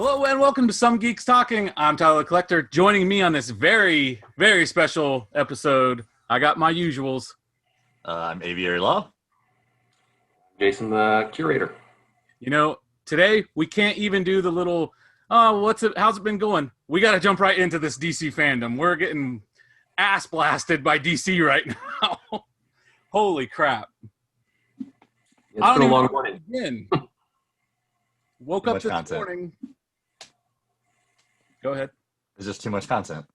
Hello and welcome to Some Geeks Talking. I'm Tyler Collector. Joining me on this very, very special episode, I got my usuals. I'm Aviary Law. Jason, the curator. You know, today we can't even do the little, how's it been going? We got to jump right into this DC fandom. We're getting ass blasted by DC right now. Holy crap. It's been a long morning. Woke up this morning. Go ahead. There's just too much content.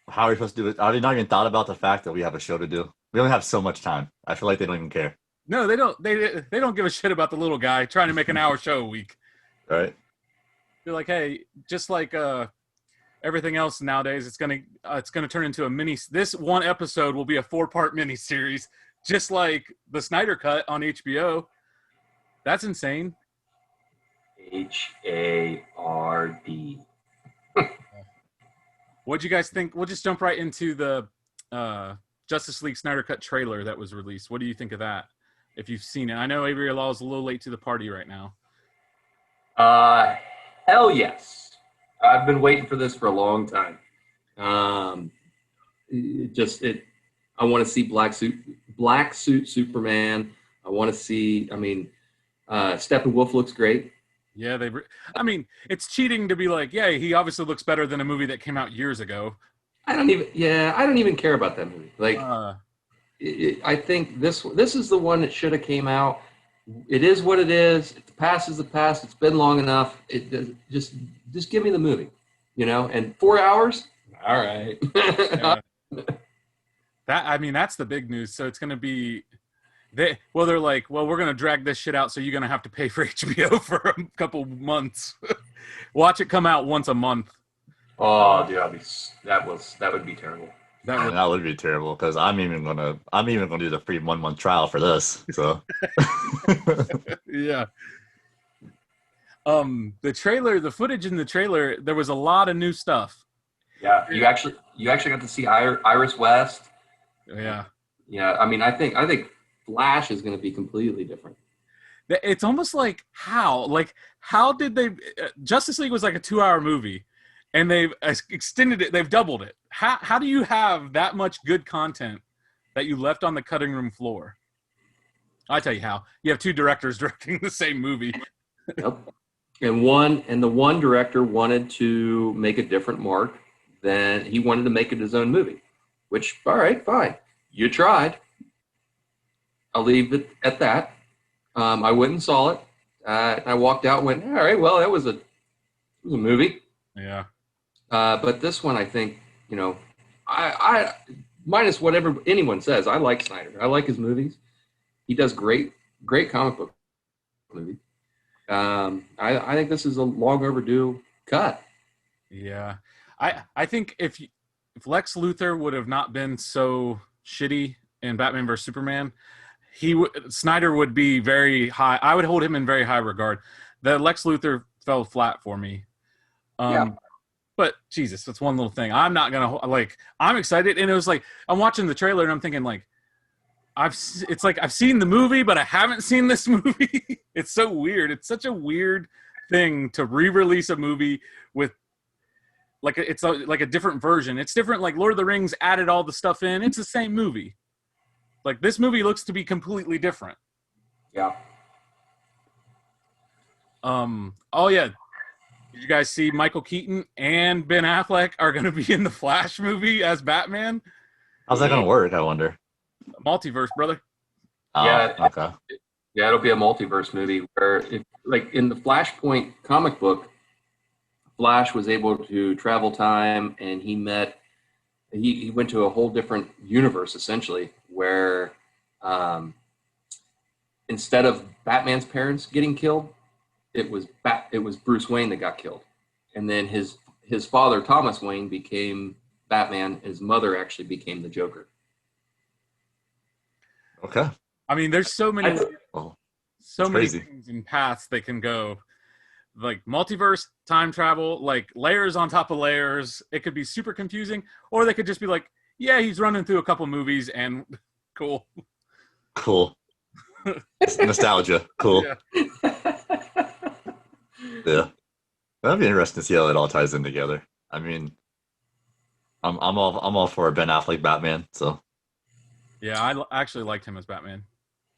How are we supposed to do it? I've not even thought about the fact that we have a show to do. We only have so much time. I feel like they don't even care. No, they don't. They don't give a shit about the little guy trying to make an hour show a week. All right. They're like, hey, just like everything else nowadays, it's gonna turn into a mini. This one episode will be a 4-part mini series, just like the Snyder Cut on HBO. That's insane. HARD. What'd you guys think? We'll just jump right into the Justice League Snyder Cut trailer that was released. What do you think of that? If you've seen it, I know Avery Law is a little late to the party right now. Hell yes. I've been waiting for this for a long time. I want to see black suit Superman. I want to see. Steppenwolf looks great. Yeah, it's cheating to be like, yeah, he obviously looks better than a movie that came out years ago. I don't even care about that movie. I think this is the one that should have came out. It is what it is. The past is the past. It's been long enough. Just give me the movie, And 4 hours, all right. Yeah. That's the big news. So it's going to be. They're like, well, we're going to drag this shit out, so you're going to have to pay for HBO for a couple months. Watch it come out once a month. Oh, dude, that would be terrible. That would be terrible because I'm even gonna do the free 1 month trial for this. So yeah. The footage in the trailer, there was a lot of new stuff. Yeah, you actually got to see Iris West. Yeah. Yeah, I think Flash is going to be completely different. It's almost like how did they Justice League was like a 2-hour movie and they've extended it, they've doubled it. How do you have that much good content that you left on the cutting room floor? I tell you how. You have 2 directors directing the same movie. Yep. And the one director wanted to make a different mark than he wanted to make it his own movie, which, all right, fine. You tried. I'll leave it at that. I went and saw it. I walked out and went, all right, well, it was a movie. Yeah. But this one, I think, I minus whatever anyone says, I like Snyder. I like his movies. He does great comic book movies. I think this is a long overdue cut. Yeah. I think if Lex Luthor would have not been so shitty in Batman vs Superman, Snyder would be very high. I would hold him in very high regard. The Lex Luthor fell flat for me. Yeah. But Jesus, that's one little thing. I'm not gonna I'm excited, and it was like I'm watching the trailer and I'm thinking I've seen the movie, but I haven't seen this movie. It's so weird. It's such a weird thing to re-release a movie with it's like a different version. It's different. Like Lord of the Rings added all the stuff in. It's the same movie. Like this movie looks to be completely different. Yeah. Oh yeah. Did you guys see Michael Keaton and Ben Affleck are going to be in the Flash movie as Batman? How's that going to work? I wonder. Multiverse, brother. Yeah. Okay. Yeah, it'll be a multiverse movie where, in the Flashpoint comic book, Flash was able to travel time, and he went to a whole different universe essentially, where instead of Batman's parents getting killed, it was Bruce Wayne that got killed, and then his father Thomas Wayne became Batman. His mother actually became the Joker. Okay. There's so many crazy things and paths they can go. Like multiverse, time travel, like layers on top of layers. It could be super confusing, or they could just be like, yeah, he's running through a couple movies and cool. Nostalgia. Cool. Yeah. Yeah. That'd be interesting to see how it all ties in together. I mean, I'm all for a Ben Affleck Batman. So Yeah, actually liked him as Batman.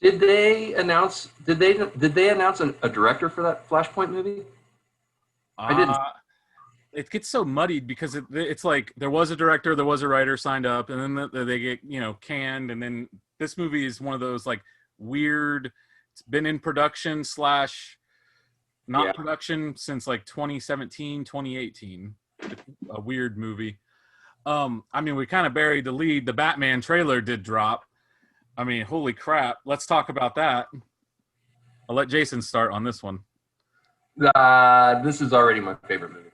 Did they announce? Did they announce a director for that Flashpoint movie? I didn't. It gets so muddied because it's like there was a director, there was a writer signed up, and then they get canned, and then this movie is one of those like weird. It's been in production / not production since like 2017, 2018. A weird movie. I mean, we kind of buried the lead. The Batman trailer did drop. I mean, holy crap! Let's talk about that. I'll let Jason start on this one. This is already my favorite movie.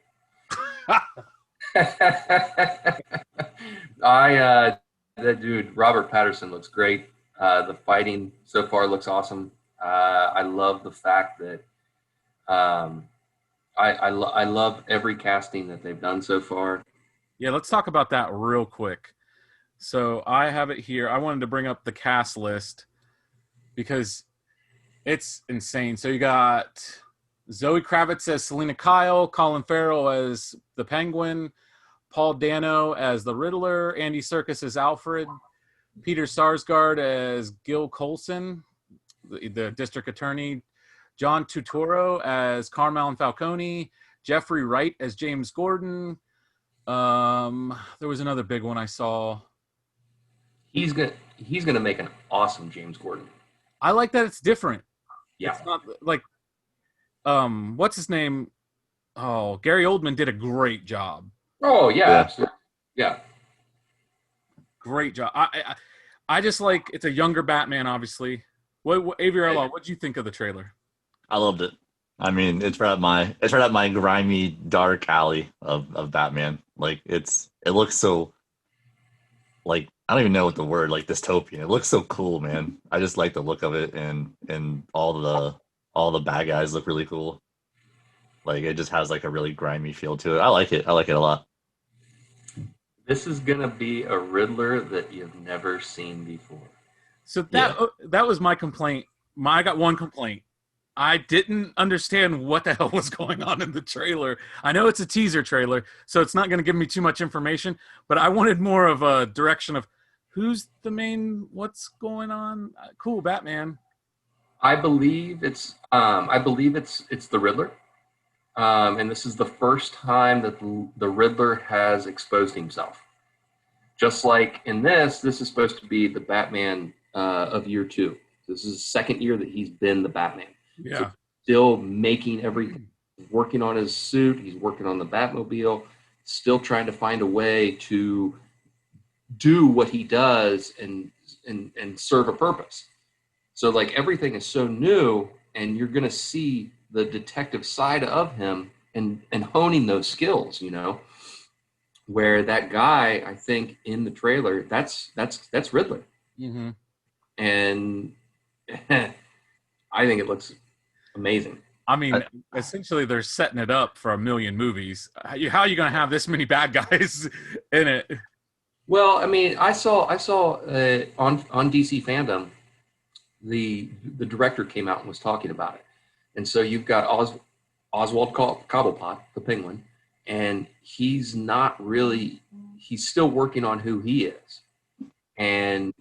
That dude Robert Pattinson looks great. The fighting so far looks awesome. I love the fact that I love every casting that they've done so far. Yeah, let's talk about that real quick. So I have it here. I wanted to bring up the cast list because it's insane. So you got Zoe Kravitz as Selena Kyle, Colin Farrell as the Penguin, Paul Dano as the Riddler, Andy Serkis as Alfred, Peter Sarsgaard as Gil Colson, the district attorney, John Turturro as Carmel and Falcone, Jeffrey Wright as James Gordon. There was another big one I saw. He's gonna make an awesome James Gordon. I like that it's different. Yeah. It's not like what's his name? Oh, Gary Oldman did a great job. Oh yeah, absolutely. Yeah. Great job. I just like it's a younger Batman, obviously. What Aviarella, what did you think of the trailer? I loved it. I mean, it's right up my grimy dark alley of Batman. Like it looks so like I don't even know what the word like dystopian. It looks so cool, man. I just like the look of it and all the bad guys look really cool. Like it just has like a really grimy feel to it. I like it. I like it a lot. This is gonna be a Riddler that you've never seen before. So that was my complaint. I got one complaint. I didn't understand what the hell was going on in the trailer. I know it's a teaser trailer, so it's not going to give me too much information, but I wanted more of a direction of who's the main, what's going on. Cool, Batman. I believe it's the Riddler. And this is the first time that the Riddler has exposed himself. Just like in this is supposed to be the Batman of year 2. This is the second year that he's been the Batman. Yeah. So still making everything, working on his suit. He's working on the Batmobile, still trying to find a way to do what he does and serve a purpose. So like everything is so new, and you're going to see the detective side of him and honing those skills, where that guy, I think in the trailer, that's Riddler. Mm-hmm. And I think it looks amazing. I mean, essentially they're setting it up for a million movies. How are you going to have this many bad guys in it? Well, I mean, I saw on DC Fandome, the director came out and was talking about it. And so you've got Oswald Cobblepot, the Penguin, and he's still working on who he is. And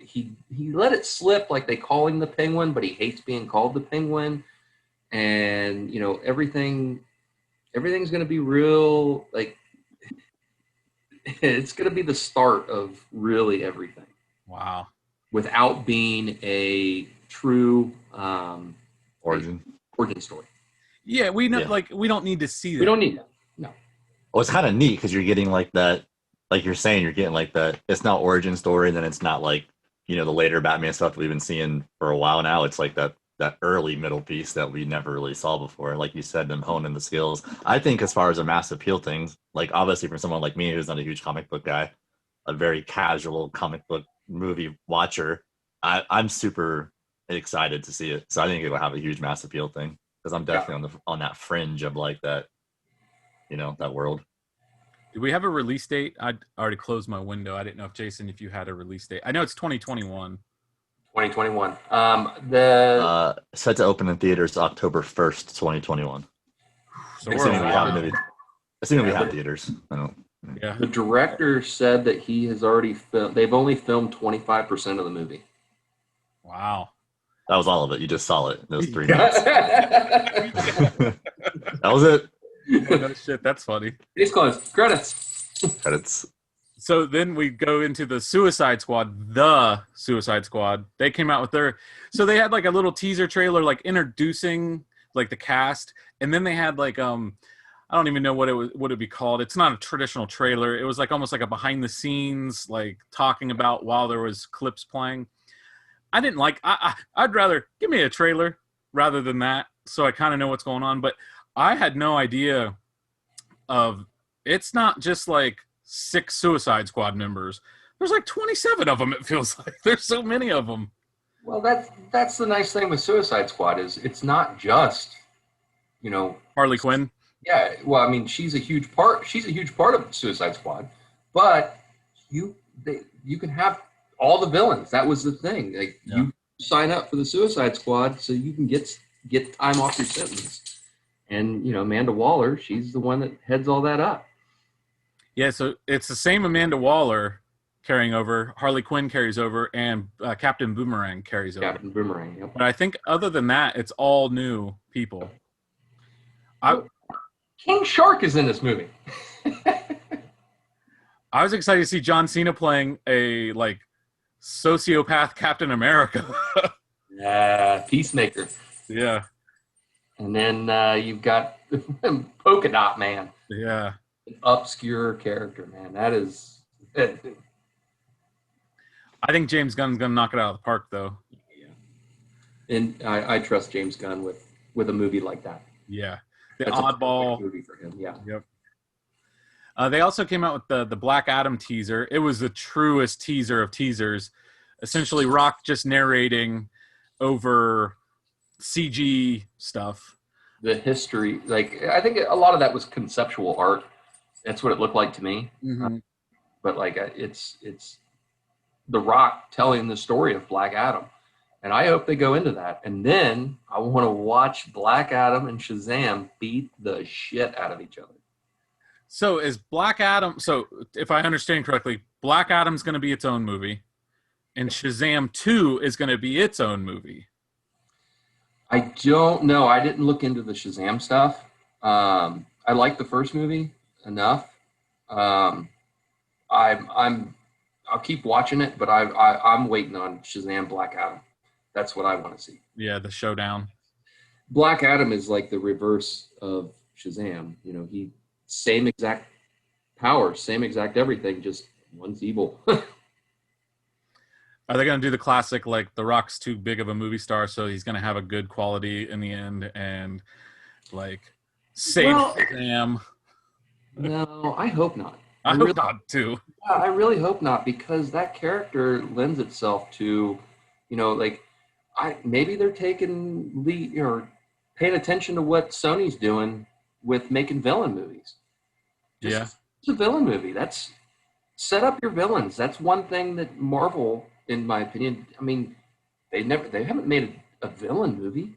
he let it slip, like they call him the Penguin, but he hates being called the Penguin. And, everything's going to be real, like, it's going to be the start of really everything. Wow. Without being a true origin story. Yeah, we know, like, we don't need to see that. We don't need that. No. Well, it's kind of neat because you're getting like that, like you're saying, you're getting like that. It's not origin story, and then it's not like, the later Batman stuff that we've been seeing for a while now. It's like that early middle piece that we never really saw before. Like you said, them honing the skills. I think as far as a mass appeal things, like obviously for someone like me who's not a huge comic book guy, a very casual comic book movie watcher, I'm super excited to see it. So I think it will have a huge mass appeal thing because I'm definitely on that fringe of like that, that world. Do we have a release date? I already closed my window. I didn't know if you had a release date. I know it's 2021. 2021. Set to open in theaters October 1st, 2021. So Assuming we have Yeah. maybe. Assuming we have theaters. I don't. yeah. The director said that he has already filmed. They've only filmed 25% of the movie. Wow. That was all of it. You just saw it. Those 3 Yeah. minutes. That was it. No shit, that's funny. Case closed. Credits. Credits. So then we go into the Suicide Squad, the Suicide Squad. They came out with their, so they had like a little teaser trailer, like introducing like the cast, and then they had like I don't even know what it'd be called. It's not a traditional trailer. It was like almost like a behind the scenes, like talking about while there was clips playing. I didn't like. I'd rather give me a trailer rather than that, so I kind of know what's going on. But I had no idea of. It's not just like 6 Suicide Squad members. There's like 27 of them. It feels like there's so many of them. Well, that's the nice thing with Suicide Squad is it's not just, Harley Quinn. Yeah. Well, I mean, she's a huge part. She's a huge part of Suicide Squad, but you can have all the villains. That was the thing. Like you sign up for the Suicide Squad so you can get time off your sentence. And Amanda Waller, she's the one that heads all that up. Yeah, so it's the same Amanda Waller carrying over, Harley Quinn carries over, and Captain Boomerang carries over. Captain Boomerang. Yep. But I think other than that, it's all new people. King Shark is in this movie. I was excited to see John Cena playing a like sociopath Captain America. Yeah, Peacemaker. Yeah. And then you've got Polka Dot Man. Yeah. An obscure character, man. That is. I think James Gunn's gonna knock it out of the park, though. Yeah. And I trust James Gunn with a movie like that. Yeah. The That's a oddball perfect movie for him. Yeah. Yep. They also came out with the Black Adam teaser. It was the truest teaser of teasers. Essentially, Rock just narrating over CG stuff. The history, like I think a lot of that was conceptual art. That's what it looked like to me. Mm-hmm. But like it's The Rock telling the story of Black Adam, and I hope they go into that. And then I want to watch Black Adam and Shazam beat the shit out of each other. So is Black Adam? So if I understand correctly, Black Adam's going to be its own movie, and Shazam 2 is going to be its own movie. I don't know. I didn't look into the Shazam stuff. I like the first movie enough. I'll keep watching it, but I'm waiting on Shazam Black Adam. That's what I want to see. Yeah, the showdown. Black Adam is like the reverse of Shazam. He same exact power, same exact everything, just one's evil. Are they going to do the classic, like, The Rock's too big of a movie star, so he's going to have a good quality in the end and, like, save Shazam? No, I hope not. I hope not, too. Yeah, I really hope not, because that character lends itself to, maybe they're taking lead or paying attention to what Sony's doing with making villain movies. It's a villain movie. That's set up your villains. That's one thing that Marvel, in my opinion, I mean, they haven't made a villain movie.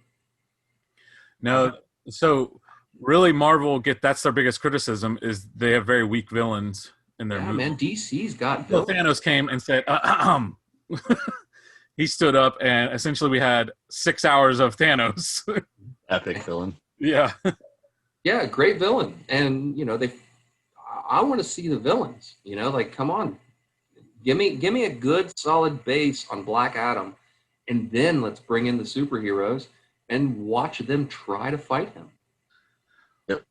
No, so really Marvel that's their biggest criticism is they have very weak villains in their movies. Man, DC's got So villains. Thanos came and said, he stood up and essentially we had 6 hours of Thanos. Epic villain. Yeah. Yeah, great villain. And, I want to see the villains, come on. Give me a good solid base on Black Adam, and then let's bring in the superheroes and watch them try to fight him.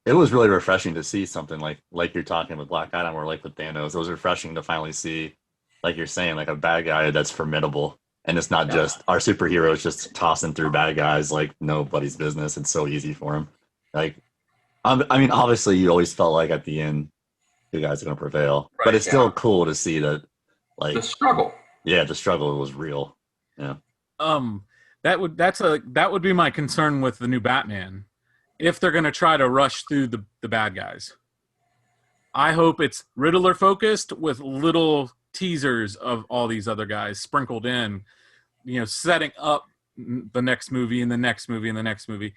It was really refreshing to see something like you're talking with Black Adam or like with Thanos. It was refreshing to finally see, like you're saying, like a bad guy that's formidable. And it's not just our superheroes just tossing through bad guys like nobody's business. It's so easy for him. Like, I mean, obviously you always felt like at the end, the guys are going to prevail. Right, but it's still cool to see that, like, the struggle. Yeah, the struggle was real. Yeah. That would be my concern with the new Batman. If they're going to try to rush through the bad guys. I hope it's Riddler focused with little teasers of all these other guys sprinkled in, setting up the next movie and the next movie and the next movie.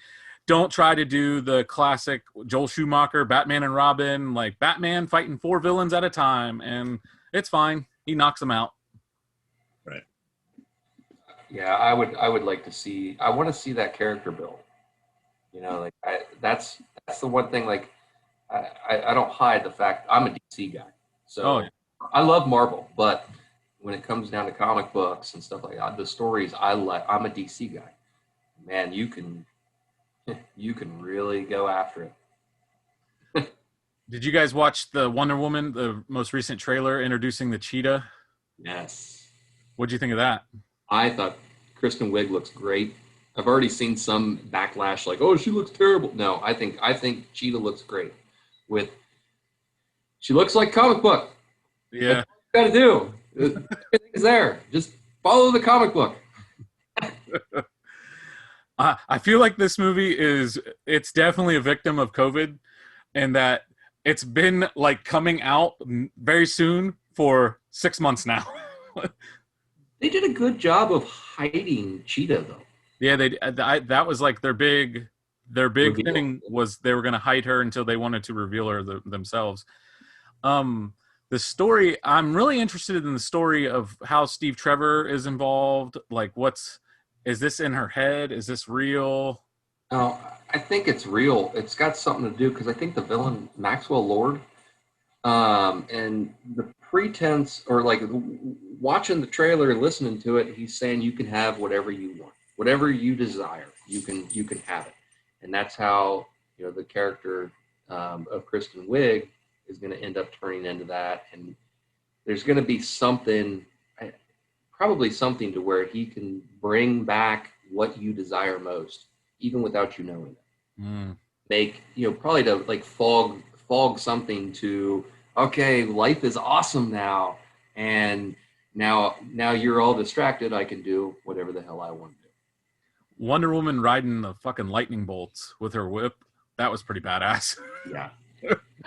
don't try to do the classic Joel Schumacher, Batman and Robin, like Batman fighting 4 villains at a time, and it's fine. He knocks them out. Right. Yeah, I would like to see. I want to see that character build. You know, like that's the one thing. Like I don't hide the fact I'm a DC guy, so I love Marvel, but when it comes down to comic books and stuff like that, the stories I like, I'm a DC guy. Man, you can really go after it. Did you guys watch the Wonder Woman, the most recent trailer introducing the cheetah? Yes. What'd you think of that? I thought Kristen Wiig looks great. I've already seen some backlash like, "Oh, she looks terrible." No, I think Cheetah looks great. She looks like comic book. Yeah. That's what you gotta do. Everything's there. Just follow the comic book. I feel like this movie it's definitely a victim of COVID, and that it's been like coming out very soon for 6 months now. They did a good job of hiding Cheetah, though. Yeah, that was like their big Reveal. thing was they were going to hide her until they wanted to reveal her themselves. The story, I'm really interested in the story of how Steve Trevor is involved. Like, is this in her head? Is this real? Oh, I think it's real. It's got something to do because I think the villain Maxwell Lord, and the pretense, or like watching the trailer and listening to it, he's saying you can have whatever you want, whatever you desire, you can have it, and that's how the character of Kristen Wiig is going to end up turning into that, and there's going to be something. Probably something to where he can bring back what you desire most, even without you knowing it. Make, probably to like fog something to, okay, life is awesome now. And now you're all distracted. I can do whatever the hell I want to do. Wonder Woman riding the fucking lightning bolts with her whip. That was pretty badass. Yeah.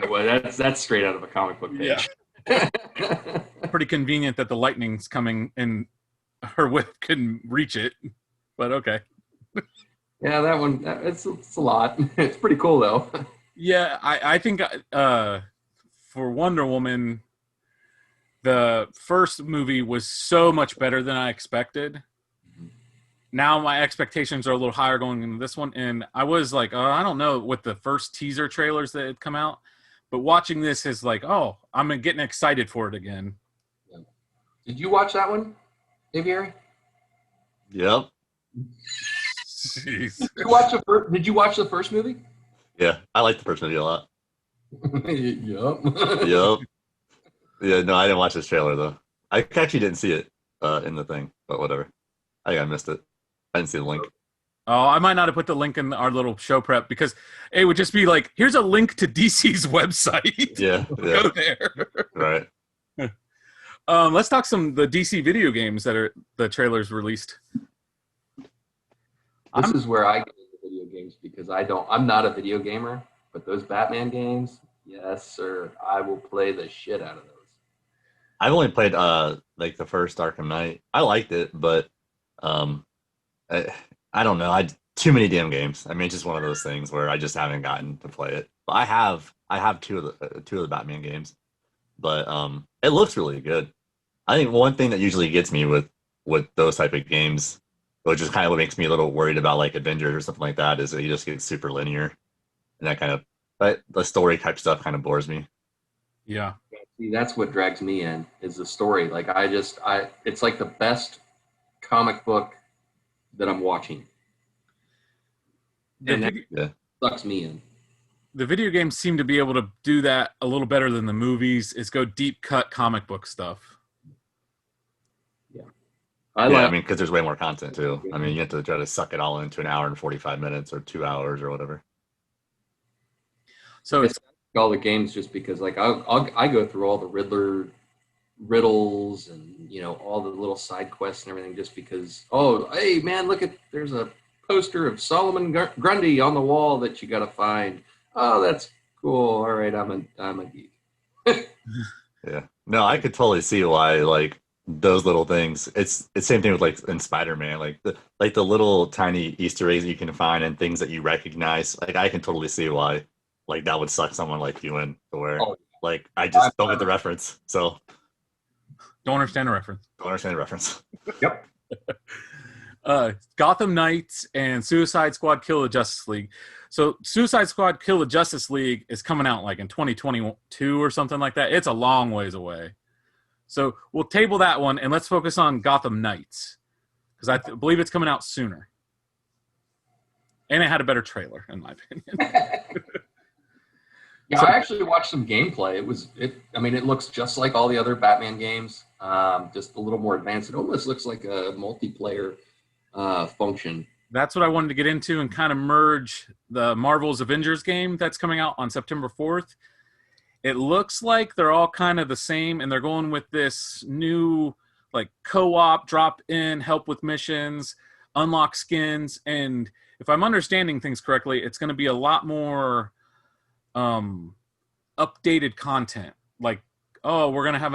Well, that's straight out of a comic book page. Yeah. Pretty convenient that the lightning's coming and her whip couldn't reach it, but okay. Yeah, that one, it's a lot. It's pretty cool though. Yeah, I think for Wonder Woman, the first movie was so much better than I expected. Now my expectations are a little higher going into this one, and I was like, I don't know, with the first teaser trailers that had come out, but watching this is like, I'm getting excited for it again. Yeah. Did you watch that one, Aviary? Yep. Jeez. Did you watch the first movie? Yeah, I like the first movie a lot. Yep. Yep. Yeah, no, I didn't watch this trailer though. I actually didn't see it in the thing, but whatever. I think I missed it. I didn't see the link. Oh, I might not have put the link in our little show prep because it would just be like, here's a link to DC's website. Yeah. Go there. Right. Let's talk the DC video games that are the trailers released. This is where I get into video games because I'm not a video gamer, but those Batman games, yes, sir. I will play the shit out of those. I've only played like the first Arkham Knight. I liked it, but I don't know. Too many damn games. I mean, it's just one of those things where I just haven't gotten to play it. But I have two of the Batman games, but it looks really good. I think one thing that usually gets me with those type of games, which is kind of what makes me a little worried about like Avengers or something like that, is that you just get super linear, and that kind of, but the story type stuff kind of bores me. Yeah. See, that's what drags me in is the story. Like it's like the best comic book that I'm watching. And that sucks me in. The video games seem to be able to do that a little better than the movies, is go deep cut comic book stuff. Yeah. I mean, because there's way more content too. I mean, you have to try to suck it all into an hour and 45 minutes or 2 hours or whatever. So it's all the games just because like I go through all the Riddler riddles and all the little side quests and everything just because, hey man, look there's a poster of Solomon Grundy on the wall that you got to find. Oh, that's cool. All right, I'm a geek. Yeah. No, I could totally see why like those little things. It's same thing with like in Spider-Man, like the little tiny Easter eggs you can find and things that you recognize. Like I can totally see why like that would suck someone like you in to where Oh, like I just don't get the reference. So Don't understand the reference. don't understand the reference. Yep. Gotham Knights and Suicide Squad Kill the Justice League. So Suicide Squad Kill the Justice League is coming out like in 2022 or something like that. It's a long ways away. So we'll table that one and let's focus on Gotham Knights because I believe it's coming out sooner. And it had a better trailer, in my opinion. Yeah, I actually watched some gameplay. It looks just like all the other Batman games, just a little more advanced. It almost looks like a multiplayer function. That's what I wanted to get into and kind of merge the Marvel's Avengers game that's coming out on September 4th. It looks like they're all kind of the same, and they're going with this new like co-op, drop in, help with missions, unlock skins, and if I'm understanding things correctly, it's going to be a lot more updated content. Like, oh, we're going to have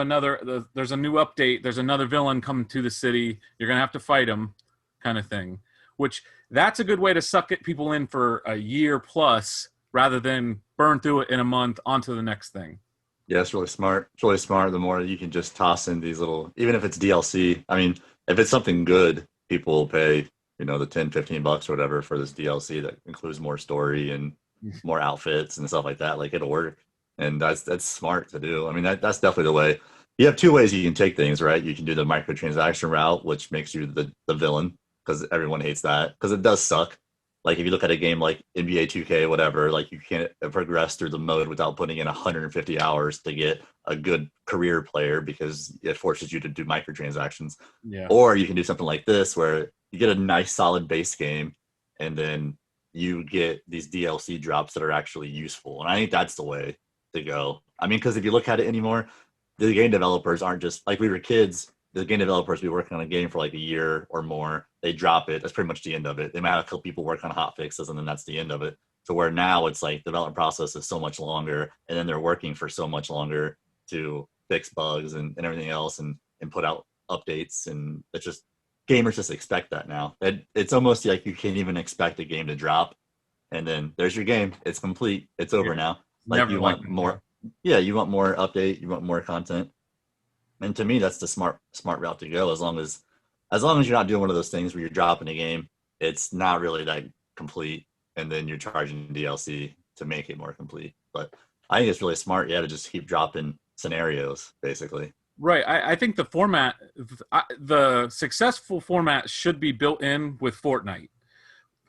there's a new update, there's another villain coming to the city, you're going to have to fight him, kind of thing. Which, that's a good way to suck people in for a year plus, rather than burn through it in a month onto the next thing. Yeah, it's really smart. It's really smart. The more you can just toss in these little, even if it's DLC. I mean, if it's something good, people will pay, the $10-15 or whatever for this DLC that includes more story and more outfits and stuff like that. Like, it'll work. And that's smart to do. I mean, that's definitely the way. You have two ways you can take things, right? You can do the microtransaction route, which makes you the villain, because everyone hates that, because it does suck. Like, if you look at a game like NBA 2K, whatever, like, you can't progress through the mode without putting in 150 hours to get a good career player because it forces you to do microtransactions. Yeah. Or you can do something like this where you get a nice, solid base game, and then you get these DLC drops that are actually useful. And I think that's the way to go. I mean, because if you look at it anymore, the game developers aren't just, like we were kids, the game developers be working on a game for like a year or more. They drop it. That's pretty much the end of it. They might have a couple people work on hot fixes, and then that's the end of it. So where now it's like the development process is so much longer, and then they're working for so much longer to fix bugs and everything else and put out updates. And it's just, gamers just expect that now. It's almost like you can't even expect a game to drop, and then there's your game. It's complete. It's over now. Like, you want more. Yeah, you want more update. You want more content. And to me, that's the smart route to go. As long as you're not doing one of those things where you're dropping a game, it's not really that complete, and then you're charging DLC to make it more complete. But I think it's really smart, to just keep dropping scenarios, basically. Right. I think the format, the successful format should be built in with Fortnite.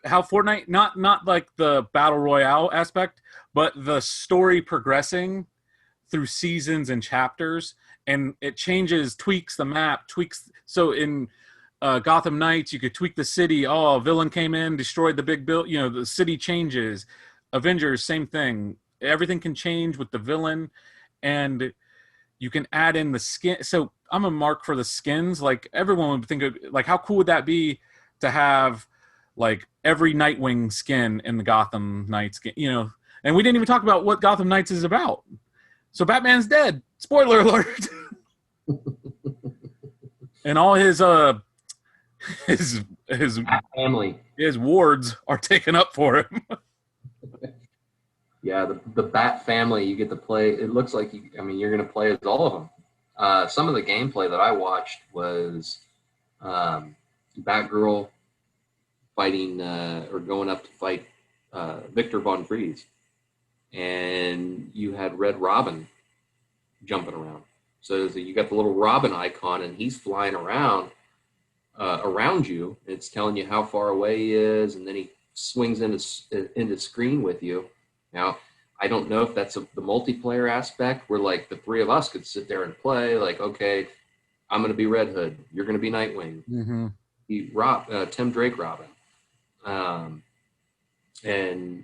How Fortnite, not like the battle royale aspect, but the story progressing through seasons and chapters, and it tweaks the map, so in Gotham Knights, you could tweak the city. Oh, a villain came in, destroyed the big building, the city changes. Avengers, same thing. Everything can change with the villain, and you can add in the skin. So I'm a mark for the skins. Like, everyone would think of, like, how cool would that be to have like every Nightwing skin in the Gotham Knights game, and we didn't even talk about what Gotham Knights is about. So Batman's dead. Spoiler alert. And all his family, his wards are taken up for him. Yeah, the Bat family, you get to play. It looks like you're going to play as all of them. Some of the gameplay that I watched was Batgirl fighting or going up to fight Victor Von Fries, and you had Red Robin jumping around. So you got the little Robin icon, and he's flying around you. It's telling you how far away he is, and then he swings into screen with you. Now, I don't know if that's the multiplayer aspect where, like, the three of us could sit there and play. Like, okay, I'm going to be Red Hood. You're going to be Nightwing. Mm-hmm. Tim Drake Robin.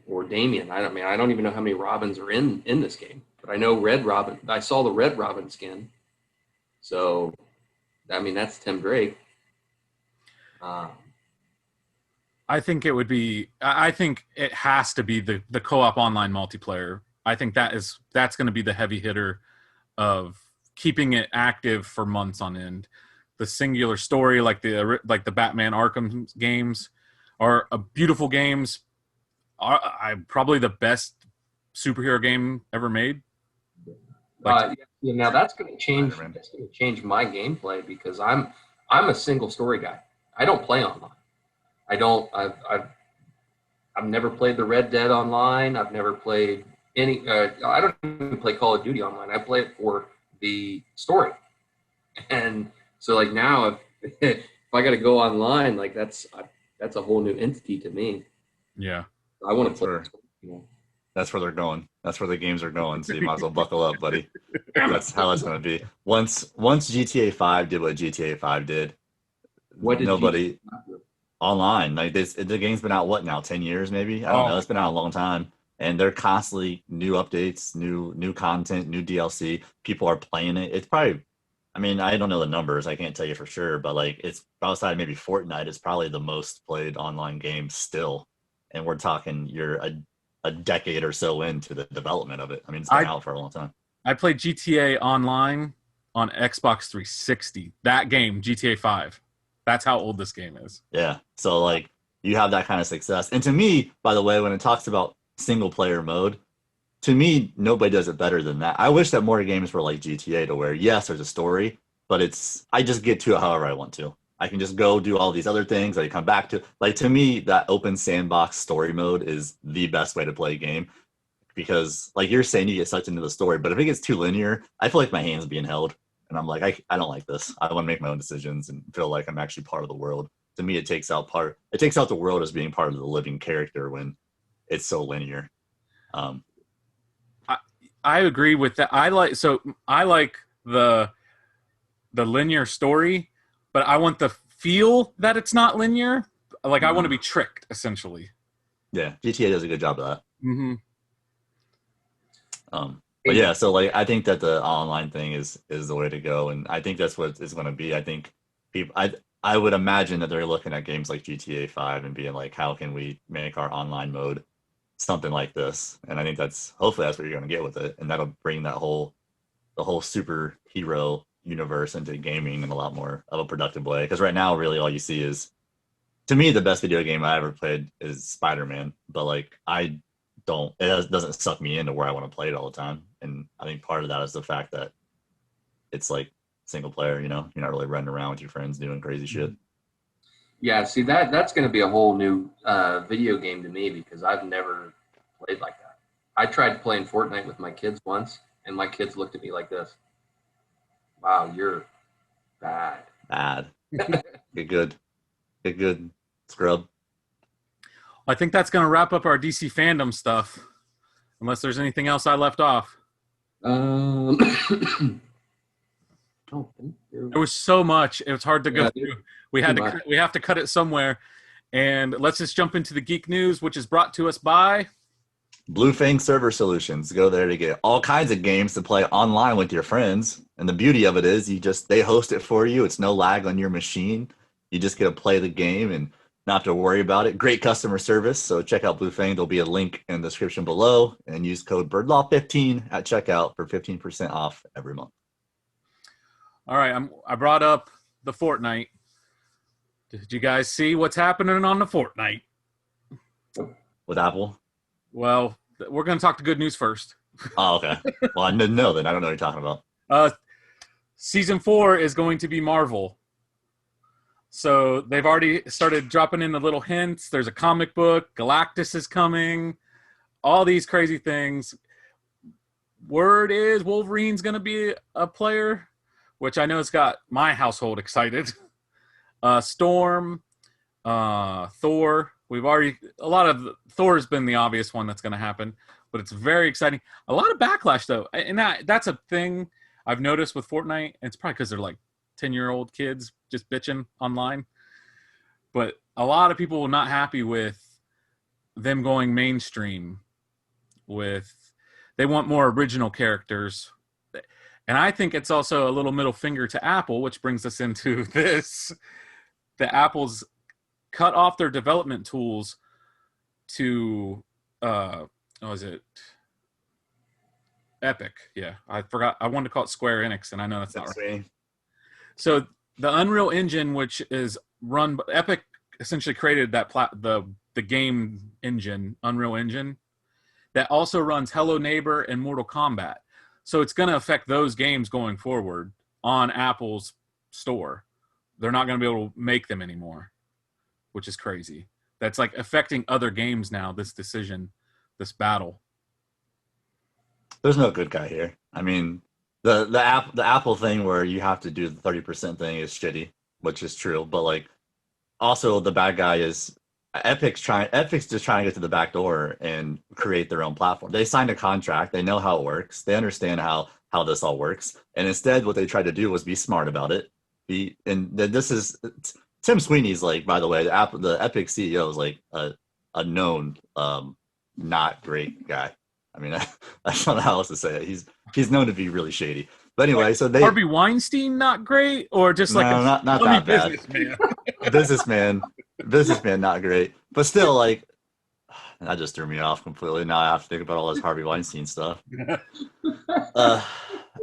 Or Damian. I don't even know how many Robins are in this game, but I know Red Robin. I saw the Red Robin skin, so that's Tim Drake. I think it would be. I think it has to be the co-op online multiplayer. I think that's going to be the heavy hitter of keeping it active for months on end. the singular story, like the Batman Arkham games, are beautiful games. Are probably the best superhero game ever made. Now that's going to change. Spider-Man. That's going to change my gameplay because I'm a single story guy. I don't play online. I don't. I've never played the Red Dead online. I've never played any. I don't even play Call of Duty online. I play it for the story. And so like now, if I got to go online, like that's a whole new entity to me. Yeah, I want to play. That's where they're going. That's where the games are going. So you might as well buckle up, buddy. That's how it's going to be. Once GTA 5 did what GTA 5 did, What did nobody GTA do? online, like this, the game's been out what now, 10 years maybe? I don't know. It's been out a long time, and they're constantly new updates, new content, new DLC. People are playing it. It's probably, I mean, I don't know the numbers. I can't tell you for sure, but like it's outside maybe Fortnite is probably the most played online game still, and we're talking you're a decade or so into the development of it. I mean, it's been out for a long time. I played GTA Online on Xbox 360. That game, GTA 5. That's how old this game is. Yeah. So like you have that kind of success. And to me, by the way, when it talks about single player mode, to me, nobody does it better than that. I wish that more games were like GTA to where, yes, there's a story, but I just get to it however I want to. I can just go do all these other things. I come back to, like, to me, that open sandbox story mode is the best way to play a game because, like you're saying, you get sucked into the story. But if it gets too linear, I feel like my hand's being held. And I'm like, I don't like this. I want to make my own decisions and feel like I'm actually part of the world. To me, it takes out the world as being part of the living character when it's so linear. I agree with that. I like the linear story, but I want the feel that it's not linear. Like I want to be tricked, essentially. Yeah, GTA does a good job of that. Mm-hmm. But yeah, so like I think that the online thing is the way to go, and I think that's what it's going to be. I think people, I would imagine that they're looking at games like GTA 5 and being like, how can we make our online mode something like this? And I think hopefully that's what you're going to get with it, and that'll bring the whole superhero universe into gaming in a lot more of a productive way. Because right now, really, all you see is, to me, the best video game I ever played is Spider-Man. But like, it doesn't suck me into where I want to play it all the time. And I think part of that is the fact that it's like single player. You're not really running around with your friends doing crazy shit. Yeah, see that's going to be a whole new video game to me because I've never played like that. I tried playing Fortnite with my kids once, and my kids looked at me like this. Wow, you're bad. Bad. Get good, scrub. I think that's going to wrap up our DC Fandome stuff, unless there's anything else I left off. Don't think There was so much; it was hard to go through. We have to cut it somewhere, and let's just jump into the geek news, which is brought to us by Blue Fang Server Solutions. Go there to get all kinds of games to play online with your friends. And the beauty of it is they host it for you. It's no lag on your machine. You just get to play the game and not have to worry about it. Great customer service. So check out Blue Fang. There'll be a link in the description below, and use code BirdLaw15 at checkout for 15% off every month. All right, I brought up the Fortnite. Did you guys see what's happening on the Fortnite? With Apple? Well, we're going to talk the good news first. Oh, okay. Well, I didn't know then. I don't know what you're talking about. Season 4 is going to be Marvel. So they've already started dropping in the little hints. There's a comic book. Galactus is coming. All these crazy things. Word is Wolverine's going to be a player, which I know has got my household excited. Storm, Thor. Thor's been the obvious one that's going to happen, but it's very exciting. A lot of backlash though, and that's a thing I've noticed with Fortnite. It's probably because they're like 10-year-old kids just bitching online, but a lot of people were not happy with them going mainstream. They want more original characters. And I think it's also a little middle finger to Apple, which brings us into this. The Apple's cut off their development tools to, Epic. Yeah, I forgot. I wanted to call it Square Enix, and I know that's not right. So the Unreal Engine, which is run by Epic, essentially created that the game engine, Unreal Engine, that also runs Hello Neighbor and Mortal Kombat. So it's going to affect those games going forward on Apple's store. They're not going to be able to make them anymore, which is crazy. That's like affecting other games now, this decision, this battle. There's no good guy here. I mean, the Apple thing where you have to do the 30% thing is shitty, which is true. But like, also the bad guy is Epic's just trying to get to the back door and create their own platform. They signed a contract. They know how it works. They understand how this all works. And instead, what they tried to do was be smart about it. This is Tim Sweeney's, like, by the way, the Epic CEO is like a known not great guy. I mean, I don't know how else to say it. He's known to be really shady. But anyway, like, so they Harvey Weinstein not great, or just like not that bad businessman. businessman not great, but still, like, that just threw me off completely. Now I have to think about all this Harvey Weinstein stuff.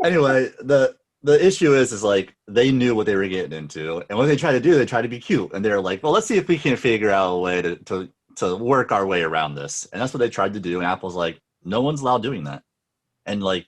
Anyway, the issue is like they knew what they were getting into, and what they tried to do, they tried to be cute, and they're like, well, let's see if we can figure out a way to work our way around this, and that's what they tried to do. And Apple's like, no one's allowed doing that, and like,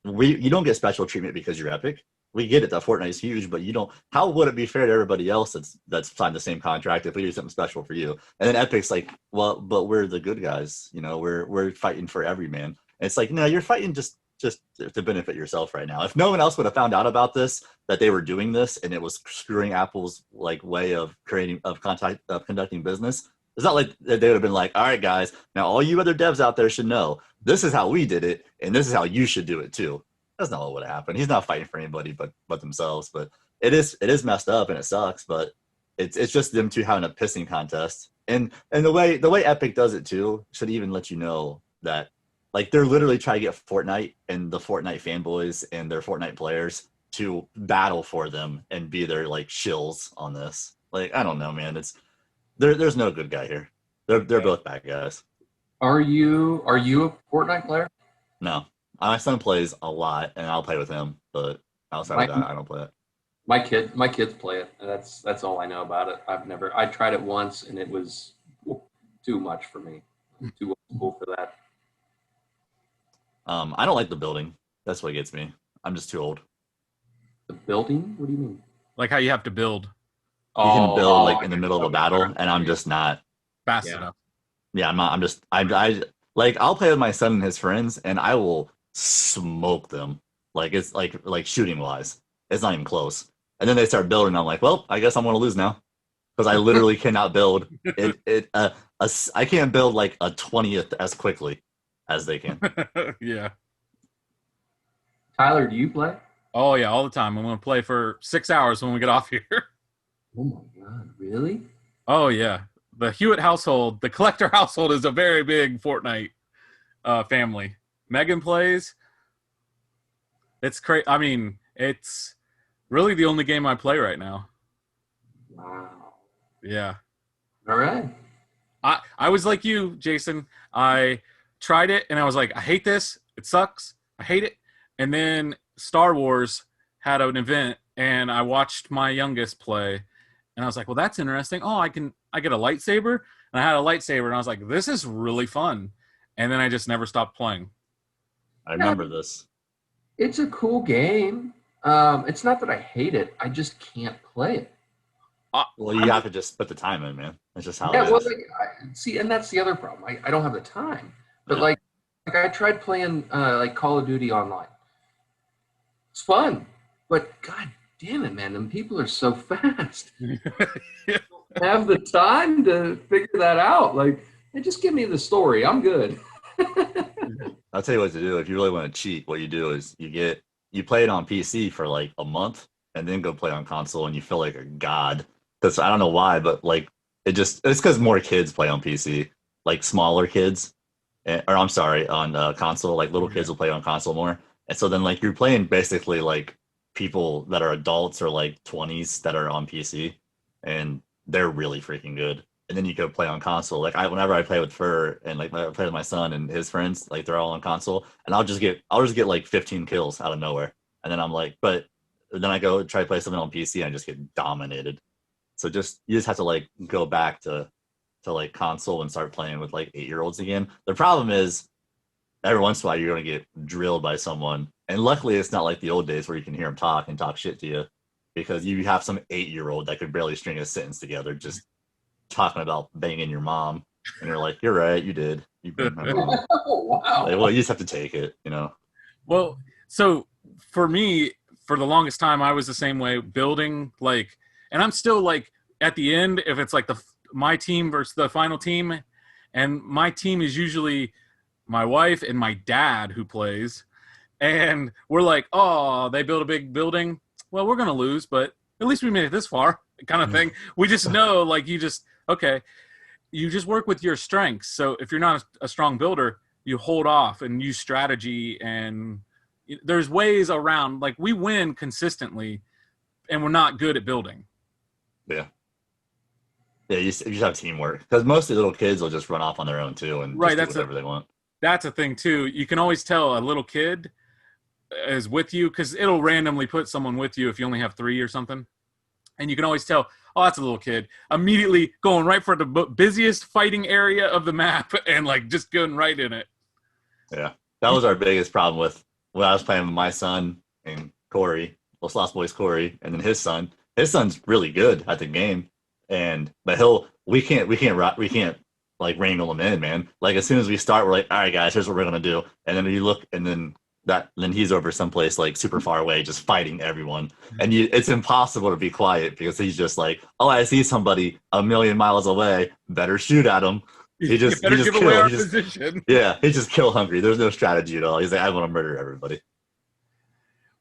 you don't get special treatment because you're Epic. We get it that Fortnite is huge, but you don't. How would it be fair to everybody else that's signed the same contract if we do something special for you? And then Epic's like, well, but we're the good guys, you know. We're fighting for every man. And it's like, no, you're fighting just to benefit yourself right now. If no one else would have found out about this, that they were doing this, and it was screwing Apple's like way of conducting business, it's not like they would have been like, all right, guys, now all you other devs out there should know this is how we did it, and this is how you should do it too. That's not what would happen. He's not fighting for anybody but themselves. But it is messed up and it sucks. But it's just them two having a pissing contest. And the way Epic does it too should even let you know that, like, they're literally trying to get Fortnite and the Fortnite fanboys and their Fortnite players to battle for them and be their like shills on this. Like, I don't know, man. There's no good guy here. They're both bad guys. Are you a Fortnite player? No. My son plays a lot, and I'll play with him. But outside of that, I don't play it. My kids play it. And that's all I know about it. I tried it once, and it was too much for me. Too old for that. I don't like the building. That's what gets me. I'm just too old. The building? What do you mean? Like how you have to build. You can build like in the middle of a battle, and I'm just not fast enough. Yeah, I'm not. I like, I'll play with my son and his friends, and I will smoke them. Like, it's like shooting wise, it's not even close. And then they start building. I'm like, well, I guess I'm going to lose now, because I literally cannot build I can't build like a 20th as quickly as they can. Yeah. Tyler, do you play? Oh yeah, all the time. I'm going to play for 6 hours when we get off here. Oh my god, really? Oh yeah. The Hewitt household, the collector household, is a very big Fortnite family. Megan plays. It's crazy. I mean, it's really the only game I play right now. Wow. Yeah. All right. I was like you, Jason. I tried it and I was like, I hate this. It sucks. I hate it. And then Star Wars had an event and I watched my youngest play and I was like, well, that's interesting. Oh, I get a lightsaber. And I had a lightsaber and I was like, this is really fun. And then I just never stopped playing. I remember this. It's a cool game. It's not that I hate it. I just can't play it. Well, you have to just put the time in, man. It's just how it is. Well, see, and that's the other problem. I don't have the time. But like I tried playing like Call of Duty online. It's fun, but god damn it, man! Them people are so fast. I have the time to figure that out. Like, just give me the story. I'm good. I'll tell you what to do. If you really want to cheat, what you do is you play it on PC for like a month and then go play on console and you feel like a god. Because I don't know why, but like it's because more kids play on PC, like smaller kids, or I'm sorry, on console. Like little kids will play on console more, and so then like you're playing basically like people that are adults or like 20s that are on PC, and they're really freaking good. And then you go play on console. Like whenever I play with Fur and like I play with my son and his friends, like they're all on console, and I'll just get like 15 kills out of nowhere, and then I'm like, but then I go try to play something on PC and I just get dominated. So you just have to like go back to like console and start playing with like 8-year-olds again. The problem is every once in a while you're going to get drilled by someone. And luckily it's not like the old days where you can hear them talk and talk shit to you, because you have some 8-year-old that could barely string a sentence together just talking about banging your mom. And you're like, you're right, you did. You banged my mom. Oh, wow. Like, well, you just have to take it, you know? Well, so for me, for the longest time, I was the same way, building like, and I'm still like at the end, if it's like my team versus the final team, and my team is usually my wife and my dad who plays, and we're like, oh, they built a big building. Well, we're gonna lose, but at least we made it this far, kind of thing. We just know, like, you just work with your strengths. So if you're not a strong builder, you hold off and use strategy, and there's ways around. Like, we win consistently, and we're not good at building. Yeah. Yeah, you just have teamwork, because most of the little kids will just run off on their own too and just do whatever they want. That's a thing too. You can always tell a little kid is with you, because it'll randomly put someone with you if you only have 3 or something, and you can always tell, oh, that's a little kid, immediately going right for the busiest fighting area of the map and like just going right in it. Yeah, that was our biggest problem with when I was playing with my son and Corey, Los Lost Boys Corey, and then his son. His son's really good at the game, but we can't like wrangle him in, man. Like, as soon as we start, we're like, all right, guys, here's what we're gonna do, and then you look, and then he's over someplace like super far away, just fighting everyone, and it's impossible to be quiet, because he's just like, oh, I see somebody a million miles away, better shoot at him. He just position. Yeah, he's just kill hungry. There's no strategy at all. He's like, I want to murder everybody.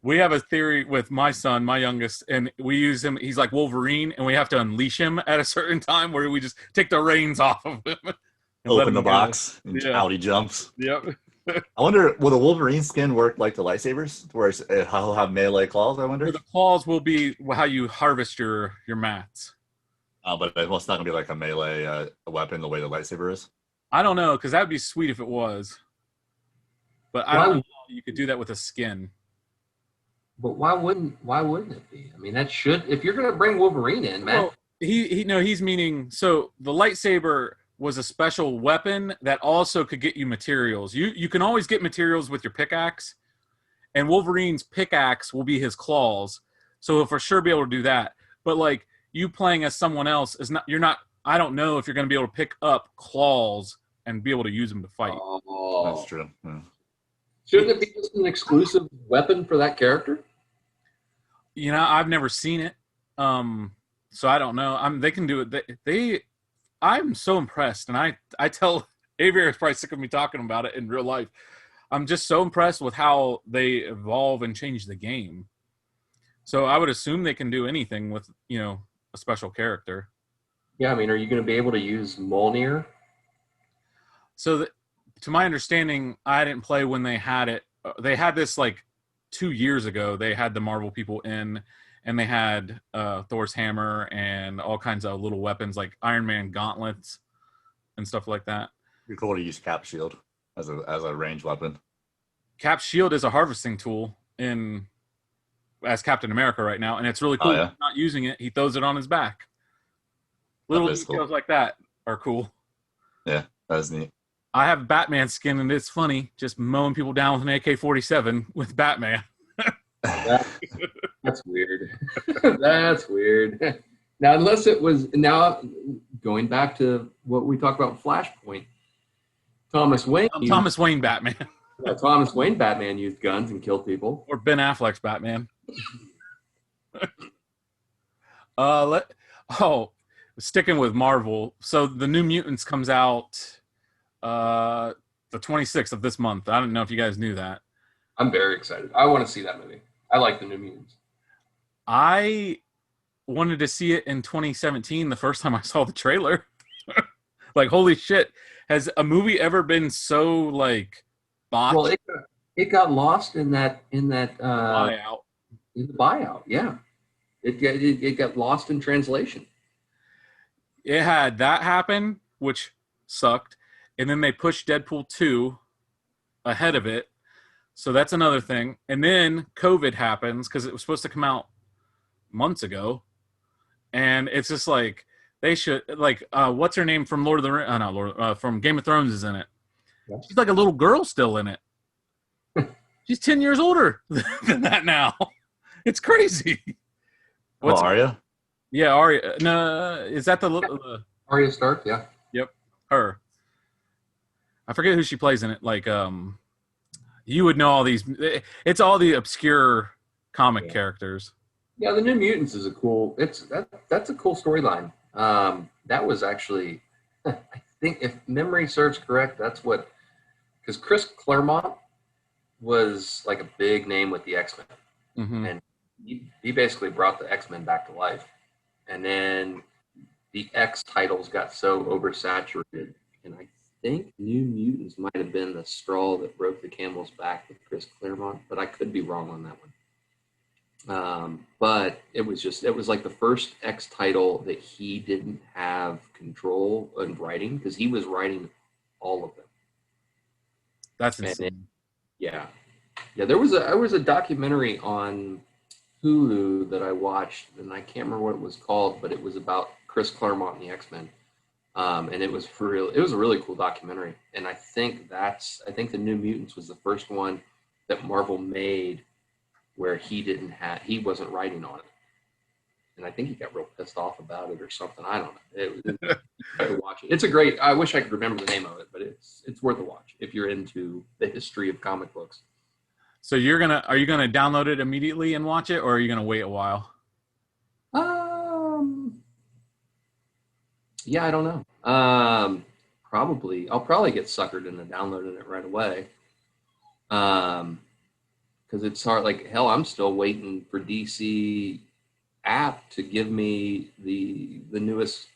We have a theory with my son, my youngest, and we use him. He's like Wolverine, and we have to unleash him at a certain time where we just take the reins off of him. And open the box, and out he jumps. Yep. I wonder, will the Wolverine skin work like the lightsabers, where he'll have melee claws? I wonder. The claws will be how you harvest your mats. But it's not gonna be like a melee weapon the way the lightsaber is. I don't know, because that would be sweet if it was. But I don't know how you could do that with a skin. But why wouldn't it be? I mean, that should, if you're going to bring Wolverine in, man. Well, he's meaning, so the lightsaber was a special weapon that also could get you materials. You can always get materials with your pickaxe, and Wolverine's pickaxe will be his claws. So he'll for sure be able to do that. But like, you playing as someone else I don't know if you're going to be able to pick up claws and be able to use them to fight. Oh, that's true. Yeah. Shouldn't it be just an exclusive weapon for that character? I've never seen it, so I don't know. They can do it. I'm so impressed, and I tell Aviator is probably sick of me talking about it in real life. I'm just so impressed with how they evolve and change the game. So I would assume they can do anything with a special character. Yeah, I mean, are you going to be able to use Mjolnir? So, to my understanding, I didn't play when they had it. They had this like 2 years ago. They had the Marvel people in, and they had Thor's hammer and all kinds of little weapons like Iron Man gauntlets and stuff like that. You're cool to use Cap Shield as a ranged weapon. Cap Shield is a harvesting tool as Captain America right now, and it's really cool. Oh, yeah? He's not using it. He throws it on his back. Little details like that are cool. Yeah, that is neat. I have Batman skin, and it's funny, just mowing people down with an AK-47 with Batman. That's weird. That's weird. Now, unless it was, now going back to what we talked about Flashpoint, Thomas Wayne Batman. Yeah, Thomas Wayne Batman used guns and killed people. Or Ben Affleck's Batman. Sticking with Marvel. So the New Mutants comes out the 26th of this month. I don't know if you guys knew that. I'm very excited. I want to see that movie. I like the New Mutants. I wanted to see it in 2017 the first time I saw the trailer. Like, holy shit. Has a movie ever been so, like, botched? Well, it got lost in that buyout. In the buyout, yeah. It got lost in translation. It had that happen, which sucked. And then they pushed Deadpool 2 ahead of it. So that's another thing. And then COVID happens because it was supposed to come out months ago. And it's just like, they should, like, what's her name from Lord of the Rings? Not Lord, from Game of Thrones is in it. Yeah. She's like a little girl still in it. She's 10 years older than that now. It's crazy. Well, Arya? Yeah, Arya. No, is that the Arya Stark, yeah. Yep, her. I forget who she plays in it. Like, you would know all these. It's all the obscure comic characters. Yeah, the New Mutants is a cool. That's a cool storyline. That was actually, I think, if memory serves correct, that's what, because Chris Claremont was like a big name with the X-Men, and he basically brought the X-Men back to life. And then the X titles got so oversaturated, and I think New Mutants might have been the straw that broke the camel's back with Chris Claremont, but I could be wrong on that one. But it was like the first X title that he didn't have control in writing, because he was writing all of them. That's insane. Yeah. There was a documentary on Hulu that I watched, and I can't remember what it was called, but it was about Chris Claremont and the X-Men. And it was a really cool documentary. And I think the New Mutants was the first one that Marvel made where he wasn't writing on it. And I think he got real pissed off about it or something. I don't know. You have to watch it. It's a great, I wish I could remember the name of it, but it's worth a watch if you're into the history of comic books. So are you gonna download it immediately and watch it, or are you gonna wait a while? Yeah, I don't know. I'll probably get suckered into downloading it right away. Because it's hard. Like, hell, I'm still waiting for DC app to give me the newest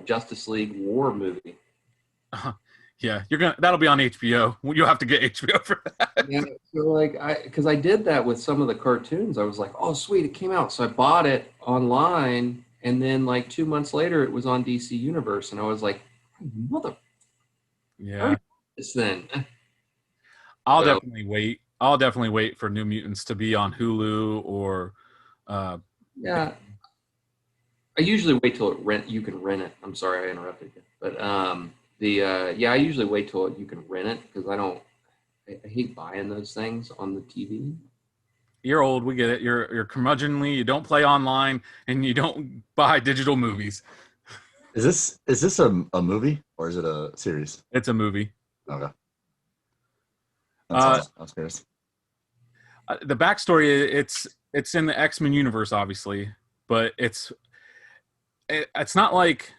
Justice League War movie. Yeah, that'll be on HBO. You'll have to get HBO for that. Yeah, so because I did that with some of the cartoons. I was like, oh, sweet, it came out. So I bought it online, and then like 2 months later, it was on DC Universe, and I was like, mother. Yeah. This then. I'll definitely wait for New Mutants to be on Hulu or. Yeah. I usually wait till you can rent it. I'm sorry I interrupted you, but I usually wait till you can rent it, because I hate buying those things on the TV. You're old. We get it. You're curmudgeonly. You don't play online, and you don't buy digital movies. Is this a movie or is it a series? It's a movie. Okay. I was curious. The backstory, it's in the X-Men universe, obviously, but it's not like,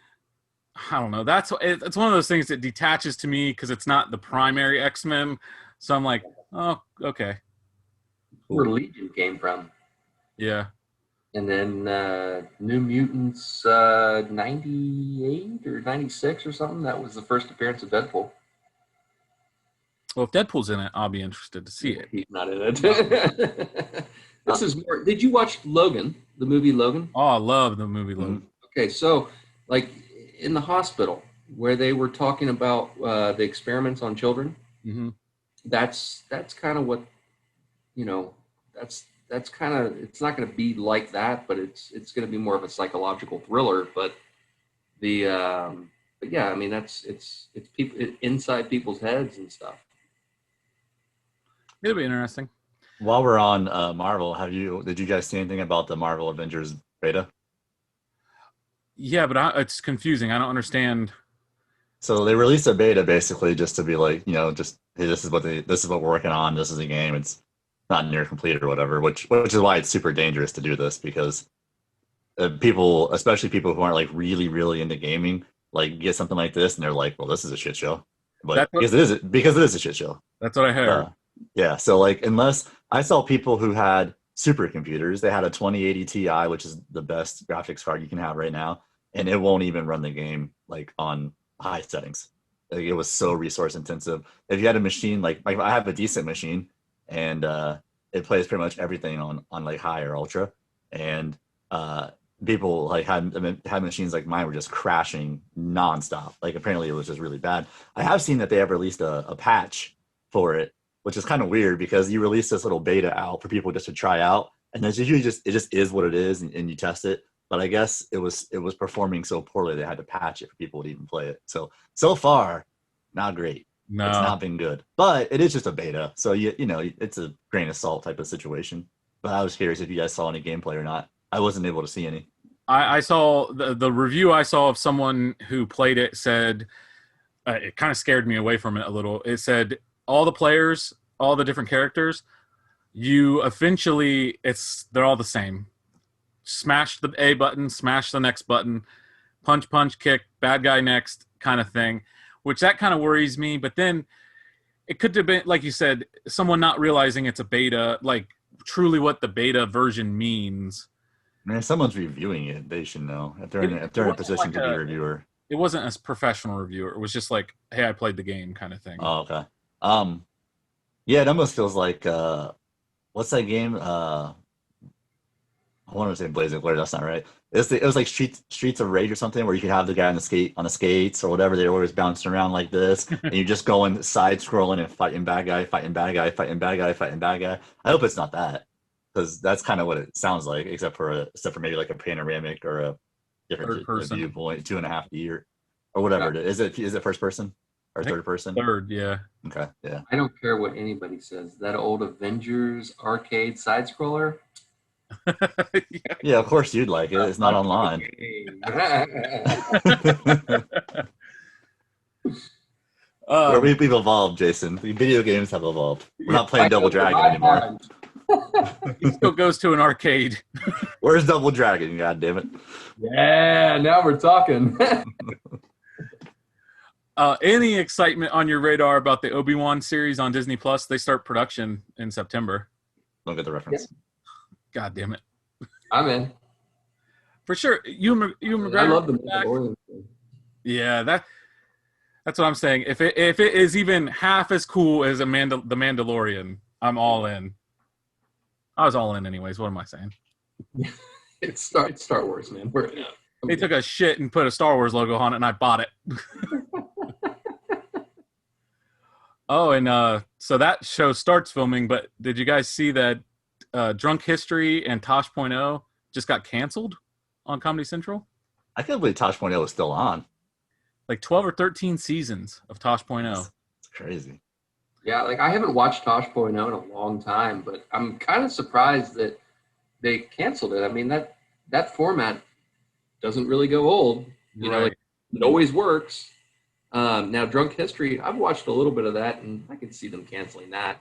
I don't know. It's one of those things that detaches to me because it's not the primary X-Men. So I'm like, oh, okay. Where Legion came from. Yeah. And then New Mutants 98 or 96 or something. That was the first appearance of Deadpool. Well, if Deadpool's in it, I'll be interested to see it. He's not in it. This is more. Did you watch Logan, the movie Logan? Oh, I love the movie Logan. Okay, so like in the hospital where they were talking about the experiments on children, that's kind of what, that's kind of, it's not going to be like that, but it's going to be more of a psychological thriller. But but yeah, I mean, it's people inside people's heads and stuff. It'll be interesting. While we're on Marvel, did you guys see anything about the Marvel Avengers beta? Yeah, but it's confusing. I don't understand. So they released a beta basically just to be like, just, hey, this is what we're working on. This is a game. It's not near complete or whatever, which is why it's super dangerous to do this, because people, especially people who aren't like really, really into gaming, like get something like this and they're like, well, this is a shit show. But because it is a shit show. That's what I heard. Yeah. So like, unless I saw people who had supercomputers, they had a 2080 Ti, which is the best graphics card you can have right now, and it won't even run the game like on high settings. Like, it was so resource intensive. If you had a machine, like I have a decent machine, and it plays pretty much everything on like high or ultra, and people like had machines like mine were just crashing nonstop. Like apparently it was just really bad. I have seen that they have released a patch for it, which is kind of weird because you release this little beta out for people just to try out, and it's usually it just is what it is, and you test it. But I guess it was performing so poorly they had to patch it for people to even play it. So far, not great. No, it's not been good. But it is just a beta, so you know it's a grain of salt type of situation. But I was curious if you guys saw any gameplay or not. I wasn't able to see any. I saw the review I saw of someone who played it said it kind of scared me away from it a little. It said all the players, all the different characters, you eventually they're all the same. Smash the A button, smash the next button, punch, kick, bad guy next kind of thing, which that kind of worries me. But then it could have been, like you said, someone not realizing it's a beta, like truly what the beta version means. I mean, if someone's reviewing it, they should know if they're in a position to be a reviewer. It wasn't a professional reviewer. It was just like, hey, I played the game kind of thing. Oh, okay. Yeah, it almost feels like what's that game? I want to say Blazing Glare. That's not right. It was like Streets of Rage or something, where you could have the guy on the skates or whatever. They're always bouncing around like this, and you're just going side scrolling and fighting bad guy, fighting bad guy, fighting bad guy, fighting bad guy. I hope it's not that, because that's kind of what it sounds like, except for maybe like a panoramic or a different viewpoint, 2.5D or whatever it is. Is it first person or third person? Third, yeah. Okay, yeah. I don't care what anybody says. That old Avengers arcade side scroller. Yeah, of course you'd like it. It's not online. We've evolved, Jason. The video games have evolved. We're not playing Double Dragon anymore. He still goes to an arcade. Where's Double Dragon? God damn it! Yeah, now we're talking. Any excitement on your radar about the Obi-Wan series on Disney Plus? They start production in September. Don't get the reference. Yeah. God damn it! I'm in. For sure. You McGregor. I love the Mandalorian thing. Yeah, that's what I'm saying. If it is even half as cool as the Mandalorian, I'm all in. I was all in anyways. What am I saying? It's Star Wars, man. They took a shit and put a Star Wars logo on it, and I bought it. Oh, and so that show starts filming, but did you guys see that Drunk History and tosh.o just got canceled on Comedy Central? I can't believe tosh.o is still on. Like 12 or 13 seasons of tosh.o. It's crazy. Yeah, like I haven't watched tosh.o in a long time, but I'm kind of surprised that they canceled it. I mean, that format doesn't really go old. You know, like it always works. Now, Drunk History, I've watched a little bit of that, and I could see them canceling that.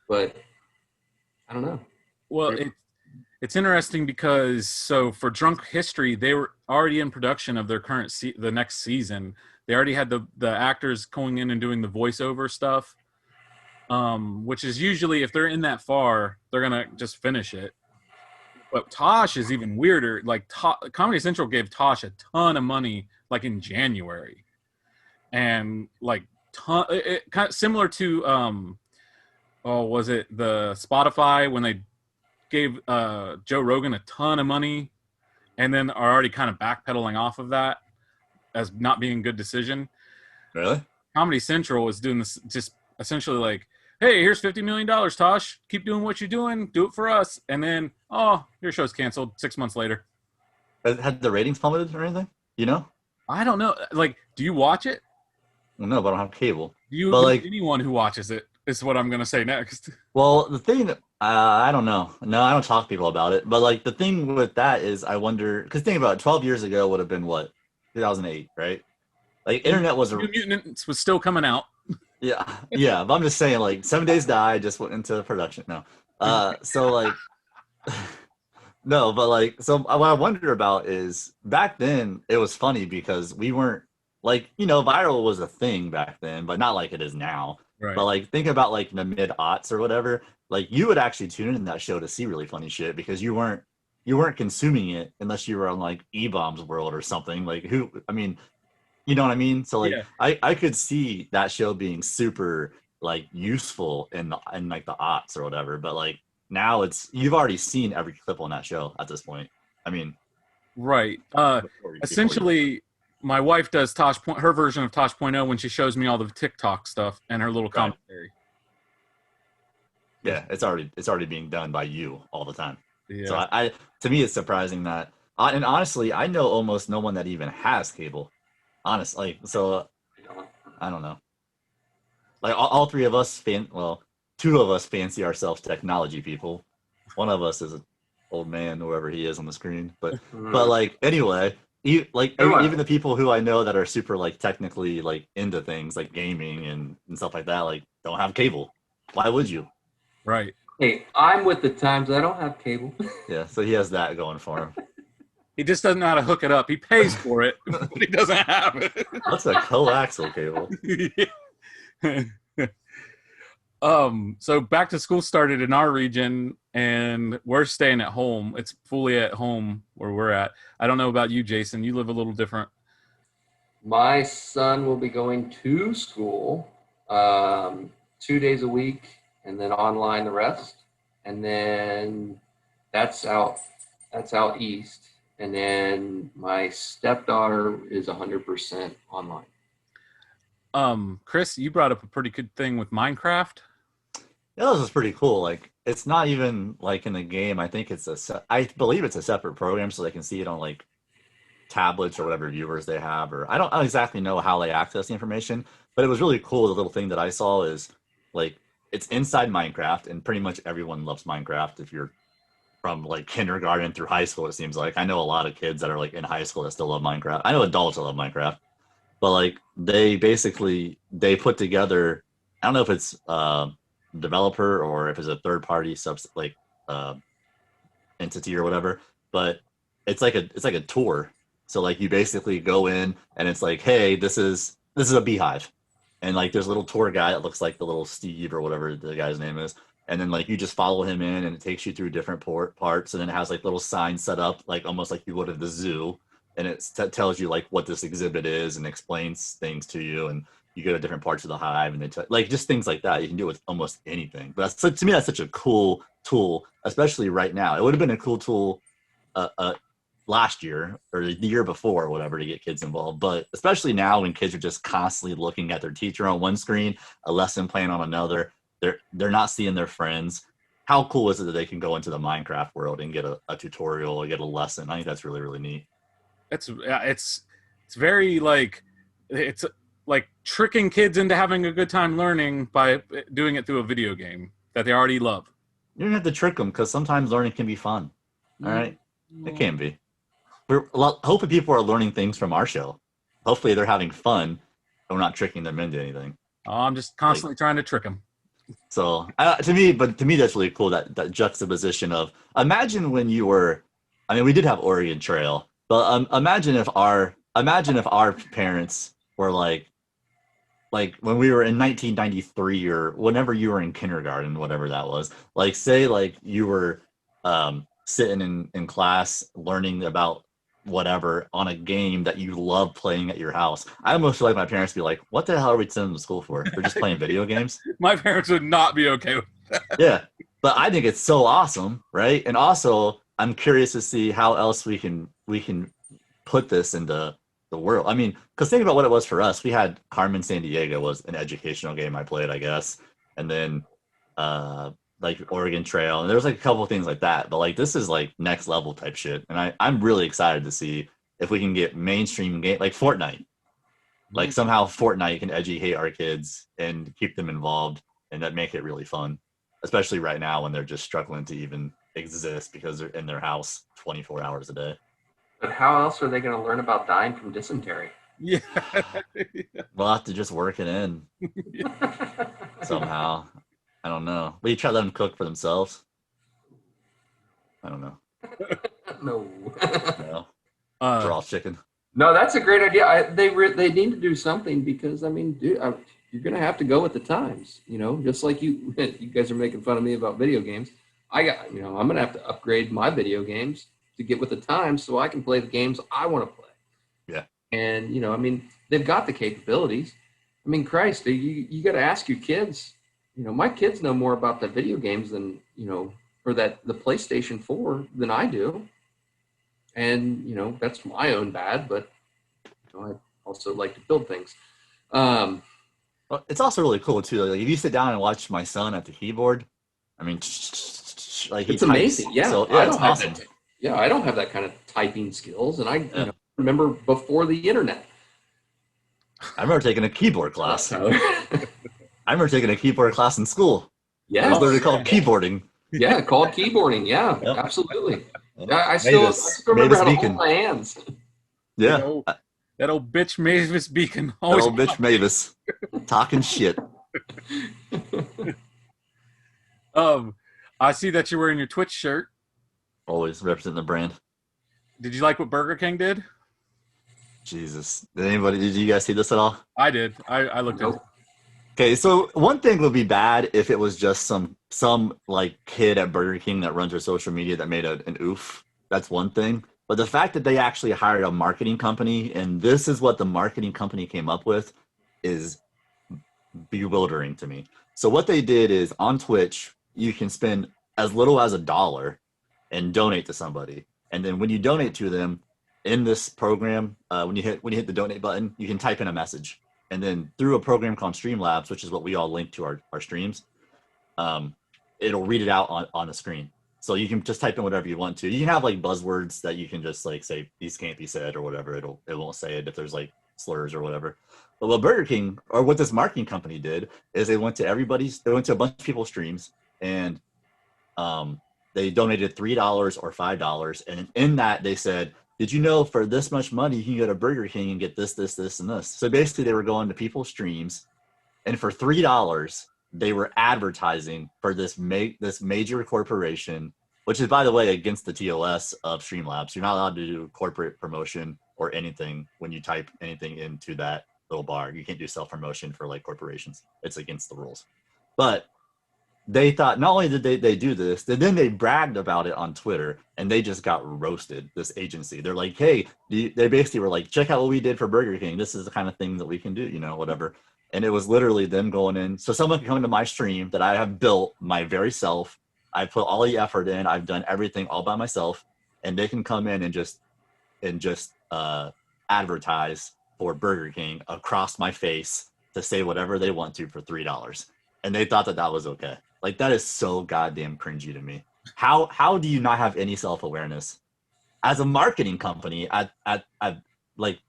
But I don't know. Well, it's interesting because for Drunk History, they were already in production of their the next season. They already had the actors going in and doing the voiceover stuff, which is usually, if they're in that far, they're gonna just finish it. But Tosh is even weirder. Like Comedy Central gave Tosh a ton of money, like in January, and like kind of similar to was it the Spotify when they gave Joe Rogan a ton of money, and then are already kind of backpedaling off of that as not being a good decision. Really? Comedy Central is doing this, just essentially like, hey, here's $50 million, Tosh. Keep doing what you're doing. Do it for us. And then, your show's canceled 6 months later. Had the ratings plummeted or anything? You know? I don't know. Like, do you watch it? Well, no, but I don't have cable. Anyone who watches it is what I'm going to say next. Well, the thing, I don't know. No, I don't talk to people about it. But, like, the thing with that is I wonder, because think about it, 12 years ago would have been what? 2008, right? Like, internet was New Mutants was still coming out. Yeah, but I'm just saying, like, 7 Days Die just went into production. No. So, like, no, but, like, so what I wonder about is back then it was funny because we weren't, like, you know, viral was a thing back then, but not like it is now. Right. But, like, think about, like, the mid-aughts or whatever. Like, you would actually tune in that show to see really funny shit because you weren't consuming it unless you were on, like, E-Bomb's World or something. Like, you know what I mean? So, like, yeah. I could see that show being super, like, useful in like the aughts or whatever. But, like, now you've already seen every clip on that show at this point. I mean, right. Essentially, my wife does her version of tosh.o when she shows me all the TikTok stuff and her little commentary. Yeah, it's already being done by you all the time. Yeah. So I to me, it's surprising that, and honestly, I know almost no one that even has cable. Honestly, so I don't know. Like all three of us two of us fancy ourselves technology people. One of us is an old man, whoever he is on the screen. But like anyway, even the people who I know that are super like technically like into things like gaming and stuff like that, like don't have cable. Why would you? Right. Hey, I'm with the times. I don't have cable. Yeah, so he has that going for him. He just doesn't know how to hook it up. He pays for it, but he doesn't have it. What's a coaxial cable? So back to school started in our region, and we're staying at home. It's fully at home where we're at. I don't know about you, Jason. You live a little different. My son will be going to school 2 days a week, and then online the rest. And then that's out east. And then my stepdaughter is 100% online. Chris, you brought up a pretty good thing with Minecraft. Yeah, this is pretty cool. Like, it's not even like in the game. I think I believe it's a separate program, so they can see it on like tablets or whatever viewers they have. Or I don't exactly know how they access the information, but it was really cool. The little thing that I saw is like it's inside Minecraft, and pretty much everyone loves Minecraft. If you're from like kindergarten through high school, it seems like I know a lot of kids that are like in high school that still love Minecraft. I know adults that love Minecraft, but like they put together. I don't know if it's developer or if it's a third party entity or whatever, but it's like a tour. So like you basically go in and it's like, hey, this is a beehive, and like there's a little tour guy that looks like the little Steve or whatever the guy's name is, and then like you just follow him in and it takes you through different parts, and then it has like little signs set up like almost like you would at the zoo, and it tells you like what this exhibit is and explains things to you, and you go to different parts of the hive and they like just things like that. You can do it with almost anything. But to me, that's such a cool tool, especially right now. It would have been a cool tool last year or the year before or whatever to get kids involved. But especially now when kids are just constantly looking at their teacher on one screen, a lesson plan on another, they're not seeing their friends. How cool is it that they can go into the Minecraft world and get a tutorial or get a lesson? I think that's really, really neat. It's very like it's like tricking kids into having a good time learning by doing it through a video game that they already love. You don't have to trick them because sometimes learning can be fun. All right, it can be. Hopefully people are learning things from our show. Hopefully they're having fun and we're not tricking them into anything. Oh, I'm just constantly trying to trick them. So to me, that's really cool, that juxtaposition of imagine when you were, I mean, we did have Oregon Trail, but imagine if our parents were like when we were in 1993 or whenever you were in kindergarten, whatever that was, like say like you were sitting in class learning about whatever on a game that you love playing at your house. I almost feel like my parents would be like, what the hell are we sending them to school for? They're just playing video games. My parents would not be okay with that. Yeah, but I think it's so awesome, right? And also I'm curious to see how else we can put this into the world. I mean, because think about what it was for us. We had Carmen Sandiego was an educational game I played, I guess, and then like Oregon Trail, and there was like a couple of things like that. But like this is like next level type shit, and I'm really excited to see if we can get mainstream game like Fortnite. Like somehow Fortnite can educate our kids and keep them involved, and that make it really fun, especially right now when they're just struggling to even exist because they're in their house 24 hours a day. But how else are they going to learn about dying from dysentery? Yeah. We'll have to just work it in somehow. I don't know. We try to let them cook for themselves. I don't know. No. No. Raw chicken. No, that's a great idea. They need to do something because I mean, dude, you're going to have to go with the times. You know, just like you guys are making fun of me about video games. I'm going to have to upgrade my video games to get with the times so I can play the games I want to play. Yeah. And I mean, they've got the capabilities. I mean, Christ, you got to ask your kids. My kids know more about the video games than, or the PlayStation 4 than I do. And, that's my own bad, but I also like to build things. Well, it's also really cool too. Like if you sit down and watch my son at the keyboard, I mean, like It's amazing. Yeah, So I it's don't have awesome. that. Yeah, I don't have that kind of typing skills, and I Yeah. remember before the internet. I remember taking a keyboard class. I remember taking a keyboard class in school. It was Yes. literally called keyboarding. Yeah, called keyboarding. Yeah, Yep. absolutely. Yep. Yeah, I still remember Mavis how to Beacon. hold my hands. Yeah. That old bitch Mavis Beacon. That Always old bitch Mavis. Talking shit. I see that you're wearing your Twitch shirt. Always representing the brand. Did you like what Burger King did? Jesus. Did you guys see this at all? I did. I looked at it. Okay, so one thing would be bad if it was just some like kid at Burger King that runs their social media that made an oof. That's one thing. But the fact that they actually hired a marketing company and this is what the marketing company came up with is bewildering to me. So what they did is on Twitch, you can spend as little as $1 and donate to somebody. And then when you donate to them in this program, when you hit the donate button, you can type in a message. And then through a program called Streamlabs, which is what we all link to our streams, it'll read it out on the screen. So you can just type in whatever you want to. You can have like buzzwords that you can just like say these can't be said or whatever. It won't say it if there's like slurs or whatever. But what Burger King or what this marketing company did is they went to a bunch of people's streams and they donated $3 or $5. And in that they said, did you know for this much money you can go to Burger King and get this, this, this, and this? So basically they were going to people's streams and for $3 they were advertising for this major corporation, which is, by the way, against the TOS of Streamlabs. You're not allowed to do corporate promotion or anything when you type anything into that little bar. You can't do self-promotion for like corporations. It's against the rules. But they thought not only did they do this, then they bragged about it on Twitter and they just got roasted, this agency. They're like, hey, they basically were like, check out what we did for Burger King. This is the kind of thing that we can do, whatever. And it was literally them going in. So someone can come into my stream that I have built my very self. I put all the effort in. I've done everything all by myself. And they can come in and just advertise for Burger King across my face to say whatever they want to for $3. And they thought that was okay. Like, that is so goddamn cringy to me. How do you not have any self-awareness? As a marketing company, I like,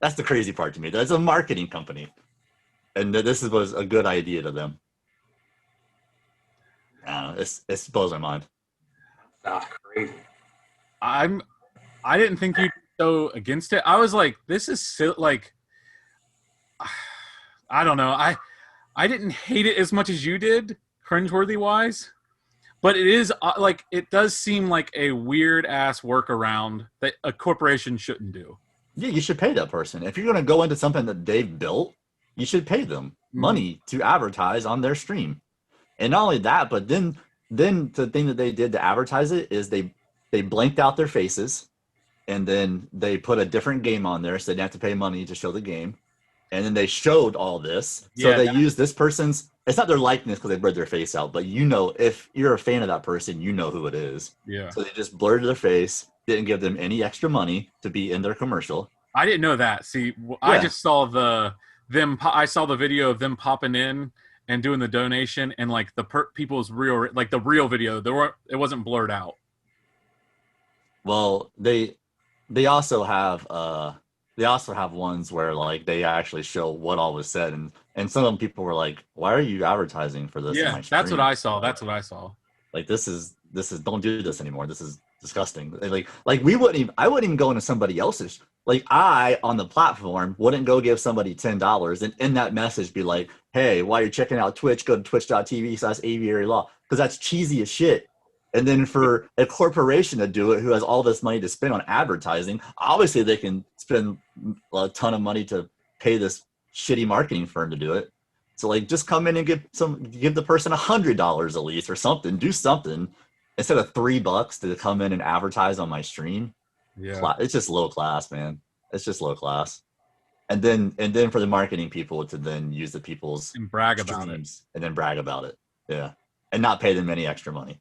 that's the crazy part to me. That's a marketing company. And this was a good idea to them. I don't know, it blows my mind. That's crazy. I didn't think you'd go against it. I was like, this is so, like, I don't know. I didn't hate it as much as you did, cringeworthy wise, but it is like, it does seem like a weird ass workaround that a corporation shouldn't do. Yeah, you should pay that person. If you're going to go into something that they've built, you should pay them money to advertise on their stream. And not only that, but then the thing that they did to advertise it is they blanked out their faces and then they put a different game on there so they didn't have to pay money to show the game. And then they showed all this. So they used this person's, it's not their likeness because they blurred their face out, but if you're a fan of that person, you know who it is. Yeah. So they just blurred their face, didn't give them any extra money to be in their commercial. I didn't know that. See, I just saw I saw the video of them popping in and doing the donation and like the people's real, like the real video. It wasn't blurred out. Well, they also have ones where like they actually show what all was said, and some of them people were like, "Why are you advertising for this?" Yeah, that's what I saw. That's what I saw. Like this is don't do this anymore. This is disgusting. Like I wouldn't even go into somebody else's. Like I on the platform wouldn't go give somebody $10 and in that message be like, "Hey, while you're checking out Twitch, go to twitch.tv/aviary law," because that's cheesy as shit. And then for a corporation to do it who has all this money to spend on advertising, obviously they can spend a ton of money to pay this shitty marketing firm to do it. So like just come in and give the person $100 at least or something, do something instead of $3 to come in and advertise on my stream. Yeah. It's just low class, man. It's just low class. And then for the marketing people to then use the people's and brag about it. And then brag about it. Yeah. And not pay them any extra money.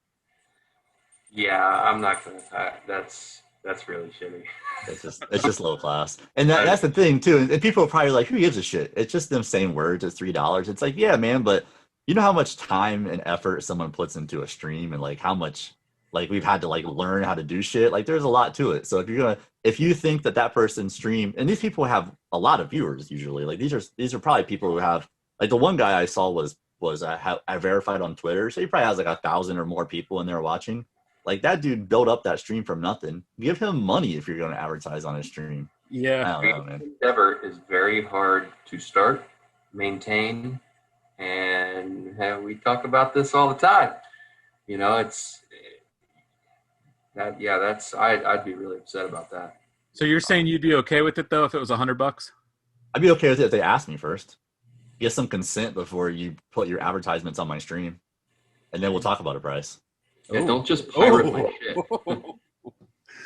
Yeah, I'm not gonna. That's really shitty. It's just low class, and that's the thing too. And people are probably like, "Who gives a shit?" It's just them saying words. It's $3. It's like, yeah, man, but you know how much time and effort someone puts into a stream, and like how much like we've had to like learn how to do shit. Like there's a lot to it. So if you think that person's stream, and these people have a lot of viewers usually, like these are probably people who have, like the one guy I saw was I verified on Twitter, so he probably has like 1,000 or more people in there watching. Like that dude built up that stream from nothing. Give him money if you're going to advertise on his stream. Yeah. I don't know, man. Endeavor is very hard to start, maintain, and we talk about this all the time. You know, it's that. Yeah, that's. I'd be really upset about that. So you're saying you'd be okay with it though if it was $100? I'd be okay with it if they asked me first. Get some consent before you put your advertisements on my stream, and then we'll talk about a price. Yeah, don't just pirate my shit.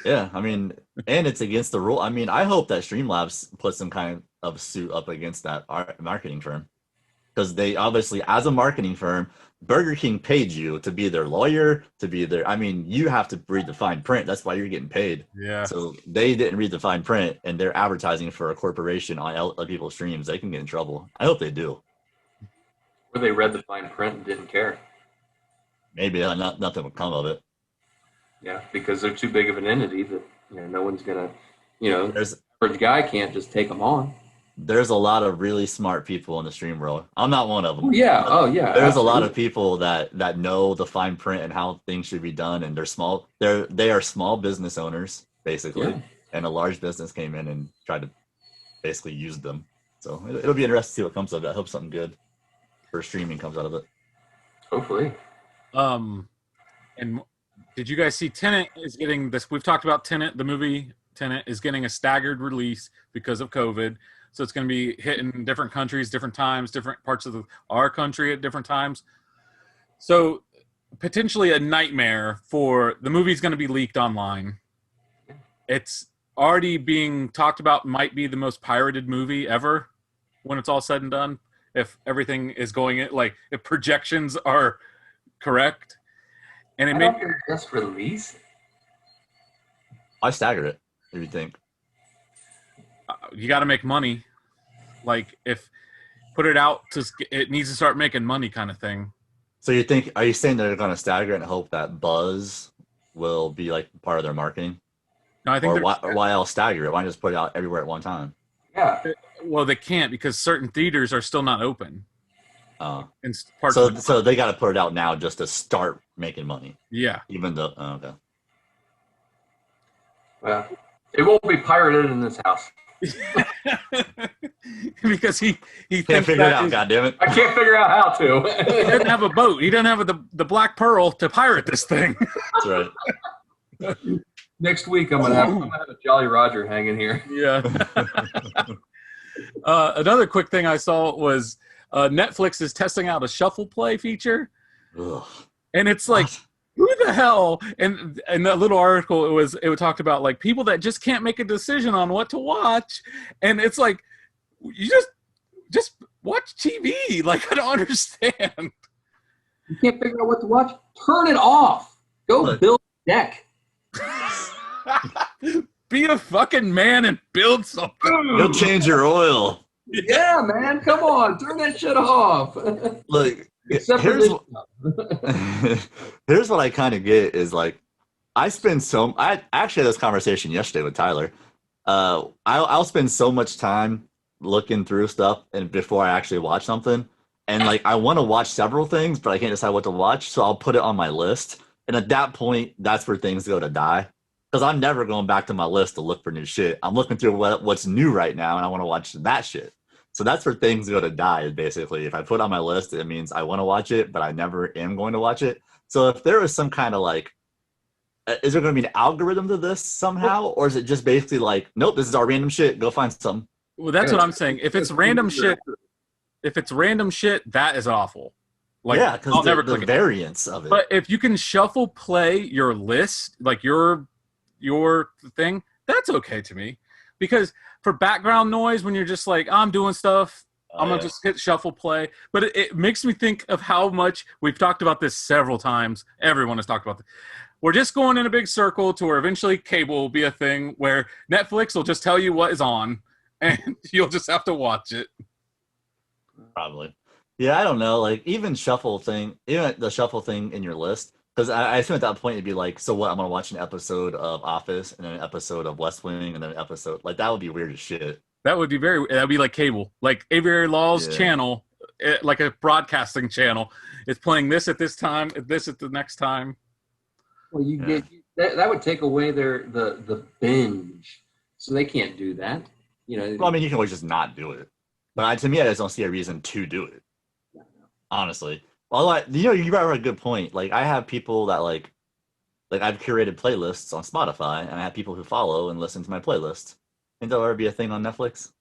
Yeah, I mean, and it's against the rule. I mean, I hope that Streamlabs puts some kind of suit up against that marketing firm, because they obviously, as a marketing firm, Burger King paid you to be their lawyer, to be their. I mean, you have to read the fine print. That's why you're getting paid. Yeah. So they didn't read the fine print, and they're advertising for a corporation on other people's streams. They can get in trouble. I hope they do. Or they read the fine print and didn't care. Maybe nothing would come of it. Yeah, because they're too big of an entity that no one's gonna, There's average guy can't just take them on. there's a lot of really smart people in the stream world. I'm not one of them. Oh yeah, oh yeah. There's absolutely. a lot of people that know the fine print and how things should be done, and they are small business owners basically, Yeah. and a large business came in and tried to basically use them. So it'll be interesting to see what comes of it. I hope something good for streaming comes out of it. Hopefully. And did you guys see Tenet is getting this? We've talked about Tenet, the movie Tenet is getting a staggered release because of COVID. So it's going to be hitting different countries, different times, different parts of our country at different times. So potentially a nightmare for the movie's going to be leaked online. It's already being talked about, might be the most pirated movie ever when it's all said and done. If everything is going, like if projections are correct. And it I made don't think just release. I staggered it. What do you think? you got to make money. Like if put it out to it needs to start making money kind of thing. So are you saying they're going to stagger it and hope that buzz will be like part of their marketing? No, I think or why else stagger it? Why not just put it out everywhere at one time? Yeah. well they can't because certain theaters are still not open. In parts So they got to put it out now just to start making money. Yeah. Even though okay. Well, it won't be pirated in this house. Because he Can't thinks figure it that out, is- goddammit. I can't figure out how he to. doesn't have a boat. He doesn't have the Black Pearl to pirate this thing. That's right. Next week, I'm gonna have a Jolly Roger hanging here. Yeah. Another quick thing I saw was Netflix is testing out a shuffle play feature, Ugh. and it's like, who the hell? And in that little article, it talked about like people that just can't make a decision on what to watch, and it's like, you just watch TV. Like I don't understand. You can't figure out what to watch? Turn it off. Go Look. build a deck. Be a fucking man and build something. You'll change your oil. Yeah, man. Come on. Turn that shit off. Look, Except for here's this. here's what I kind of get is like I actually had this conversation yesterday with Tyler. I'll spend so much time looking through stuff and before I actually watch something, and like I want to watch several things, but I can't decide what to watch, so I'll put it on my list. And at that point, that's where things go to die. Because I'm never going back to my list to look for new shit. I'm looking through what's new right now, and I want to watch that shit. So that's where things go to die, basically. If I put on my list, it means I want to watch it, but I never am going to watch it. So if there was some kind of like, is there going to be an algorithm to this somehow? Or is it just basically like, nope, this is our random shit. Go find something. Well, that's what I'm saying. If it's random shit, that is awful. Like, yeah, because I'll never the click it. variance of it. But if you can shuffle play your list, like your thing, that's okay to me. Because for background noise, when you're just like, I'm doing stuff, I'm going to just hit shuffle play. But it makes me think of how much we've talked about this several times. Everyone has talked about this. We're just going in a big circle to where eventually cable will be a thing where Netflix will just tell you what is on and you'll just have to watch it. Probably. Yeah, I don't know. Like even the shuffle thing in your list, because I assume at that point it'd be like, so what? I'm gonna watch an episode of Office and then an episode of West Wing and then an episode like that would be weird as shit. That would be that'd be like cable, like Aviary Law's Yeah, channel, like a broadcasting channel. It's playing this at this time, this at the next time. Well, you yeah. get that would take away the binge, so they can't do that. You know, Well, I mean, you can always just not do it, but to me, I just don't see a reason to do it. Honestly, although you brought up a good point. Like I have people that like I've curated playlists on Spotify, and I have people who follow and listen to my playlist. Think there'll ever be a thing on Netflix?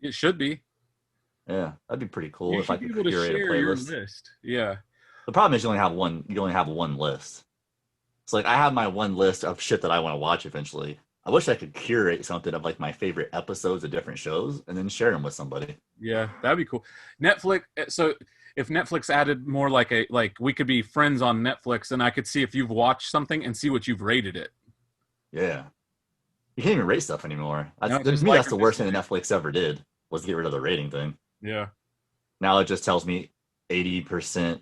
It should be. Yeah, that'd be pretty cool You if I should be could able to curate a share your playlist. list. Yeah. The problem is you only have one. You only have one list. So like I have my one list of shit that I want to watch eventually. I wish I could curate something of like my favorite episodes of different shows and then share them with somebody. Yeah, that'd be cool. Netflix. So if Netflix added more like we could be friends on Netflix, and I could see if you've watched something and see what you've rated it. Yeah, you can't even rate stuff anymore. No, To just me, like that's or the worst thing dislike. that Netflix ever did was get rid of the rating thing. Yeah. Now it just tells me 80%.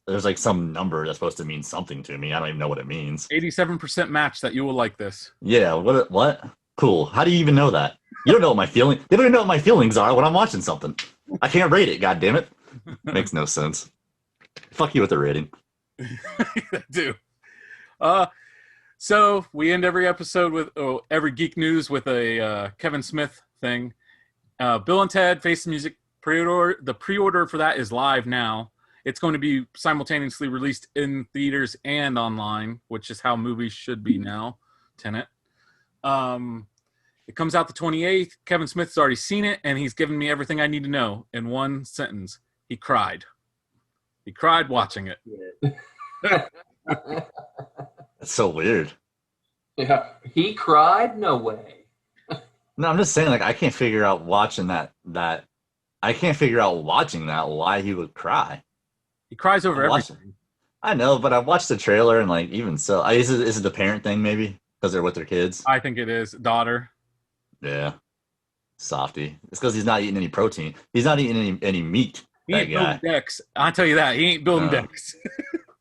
There's like some number that's supposed to mean something to me. I don't even know what it means. 87% match that you will like this. Yeah, what? Cool. How do you even know that? You don't know what my feeling. They don't even know what my feelings are when I'm watching something. I can't rate it. God damn it. Makes no sense. Fuck you with the rating. I do. So we end every episode with every geek news with a Kevin Smith thing. Bill and Ted Face the Music pre-order. The pre-order for that is live now. It's going to be simultaneously released in theaters and online, which is how movies should be now. Tenet. It comes out the 28th. Kevin Smith's already seen it, and he's given me everything I need to know in one sentence. He cried. He cried watching it. That's so weird. Yeah, he cried. No way. No, I'm just saying, like, I can't figure out watching that. I can't figure out watching that why he would cry. He cries over I watched everything. I know, but I watched the trailer and like even so, is it the parent thing maybe because they're with their kids? I think it is. Daughter. Yeah, softy. It's because he's not eating any protein. He's not eating any meat. He That ain't building guy. decks. I'll tell you that. He ain't building No. decks.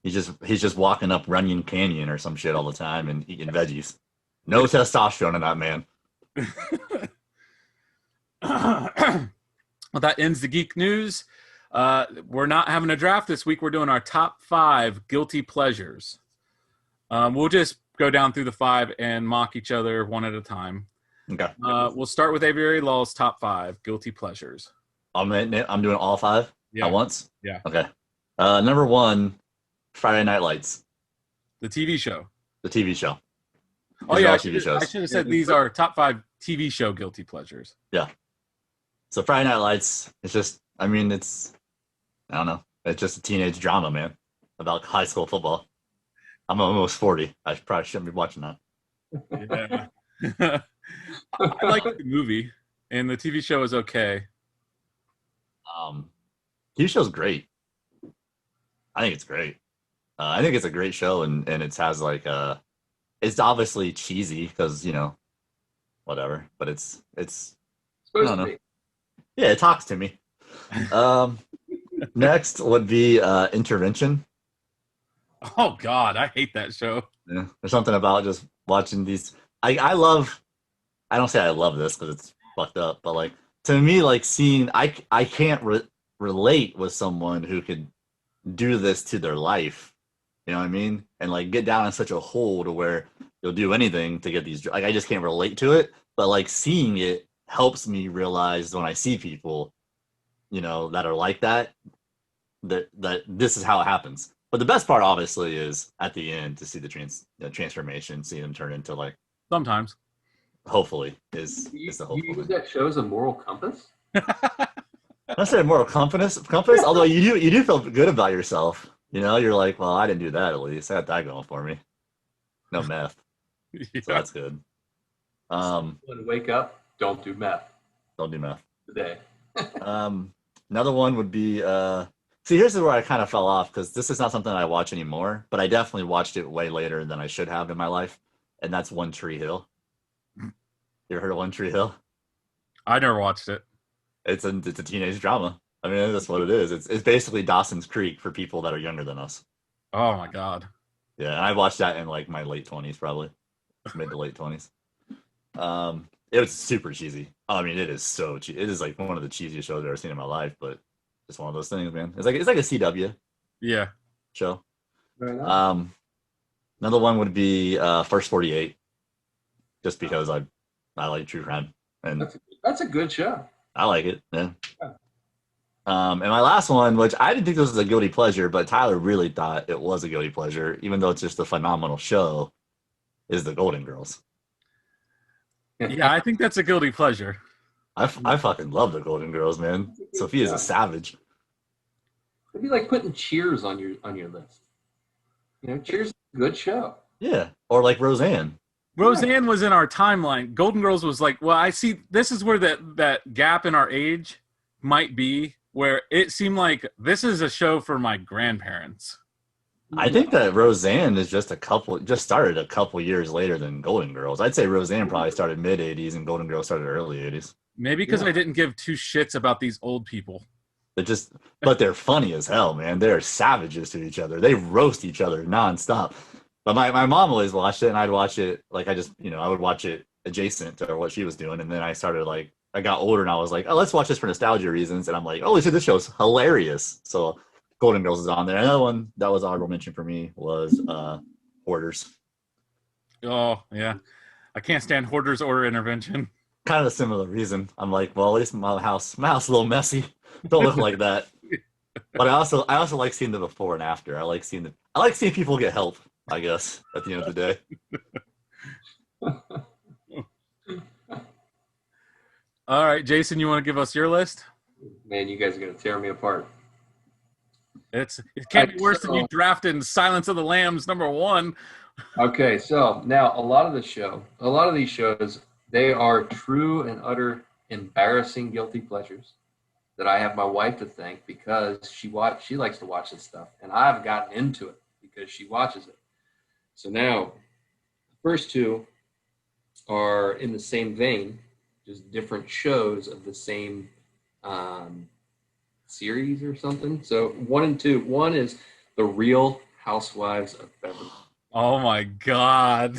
He's just walking up Runyon Canyon or some shit all the time and eating veggies. No testosterone in that man. Well, that ends the geek news. We're not having a draft this week. We're doing our top 5 guilty pleasures. We'll just go down through the 5 and mock each other one at a time. Okay. We'll start with Aviary Law's top 5 guilty pleasures. I'm doing all 5 Yeah. at once. Yeah. Okay. Number 1, Friday Night Lights, The TV show. the TV show. Oh, These are yeah. all I TV shows. should have said these are top 5 TV show guilty pleasures. So Friday Night Lights, it's just, I mean, I don't know. It's just a teenage drama, man, about high school football. I'm almost 40. I probably shouldn't be watching that. Yeah. I like the movie, and the TV show is okay. TV show's great. I think it's great. I think it's a great show, and it has like it's obviously cheesy because whatever, but it's Supposed I don't to know. be. Yeah, it talks to me. Next would be Intervention. Oh, God. I hate that show. Yeah, there's something about just watching these. I don't say I love this because it's fucked up, but like to me, like seeing I can't relate with someone who could do this to their life. You know what I mean? And like get down in such a hole to where you'll do anything to get these. Like I just can't relate to it. But like seeing it helps me realize when I see people, that are like that this is how it happens. But the best part, obviously, is at the end to see the transformation, see them turn into like. Sometimes. Hopefully, is You the hopeful use thing. that show as a moral compass? I say moral compass. Although you do feel good about yourself. You're like, well, I didn't do that. At least I got that going for me. No meth, Yeah. so that's good. When you wake up, don't do meth Don't do meth. today. Another one would be. See, here's where I kind of fell off because this is not something I watch anymore. But I definitely watched it way later than I should have in my life, and that's One Tree Hill. You ever heard of One Tree Hill? I never watched it. It's a teenage drama I mean, that's what it is. It's basically Dawson's Creek for people that are younger than us. Oh my god. Yeah, and I watched that in like my late 20s, probably mid to late 20s. It was super cheesy. I mean, it is so cheesy. It is like one of the cheesiest shows I've ever seen in my life, but it's one of those things, man. It's like a CW Yeah. show. Very nice. Another one would be First 48, just because I like true crime and That's a good show. I like it. Yeah. And my last one, which I didn't think this was a guilty pleasure, but Tyler really thought it was a guilty pleasure, even though it's just a phenomenal show, is The Golden Girls. Yeah, I think that's a guilty pleasure. I fucking love The Golden Girls, man. Sophia's a savage. It'd be like putting Cheers on your list. Cheers is a good show. Yeah, or like Roseanne. Roseanne was in our timeline. Golden Girls was like, well, I see this is where that gap in our age might be, where it seemed like this is a show for my grandparents. I think that Roseanne is just started a couple years later than Golden Girls. I'd say Roseanne probably started mid 80s and Golden Girls started early 80s. Maybe because I didn't give two shits about these old people. But they're funny as hell, man. They're savages to each other. They roast each other nonstop. But my mom always watched it, and I'd watch it like I would watch it adjacent to what she was doing, and then I started like I got older and I was like, oh, let's watch this for nostalgia reasons, and I'm like, oh, this show's hilarious. So Golden Girls is on there. Another one that was honorable mention for me was Hoarders. Oh yeah, I can't stand Hoarders or Intervention. Kind of a similar reason. I'm like, well, at least my house is a little messy. Don't look like that. But I also like seeing the before and after. I like seeing people get help, I guess, at the end of the day. All right, Jason, you want to give us your list? Man, you guys are gonna tear me apart. It can't be worse than you drafting Silence of the Lambs #1. Okay, so now a lot of these shows, they are true and utter embarrassing guilty pleasures that I have my wife to thank because she likes to watch this stuff, and I've gotten into it because she watches it. So now, the first two are in the same vein, just different shows of the same series or something. So 1 and 2. One is The Real Housewives of Beverly. Oh my god.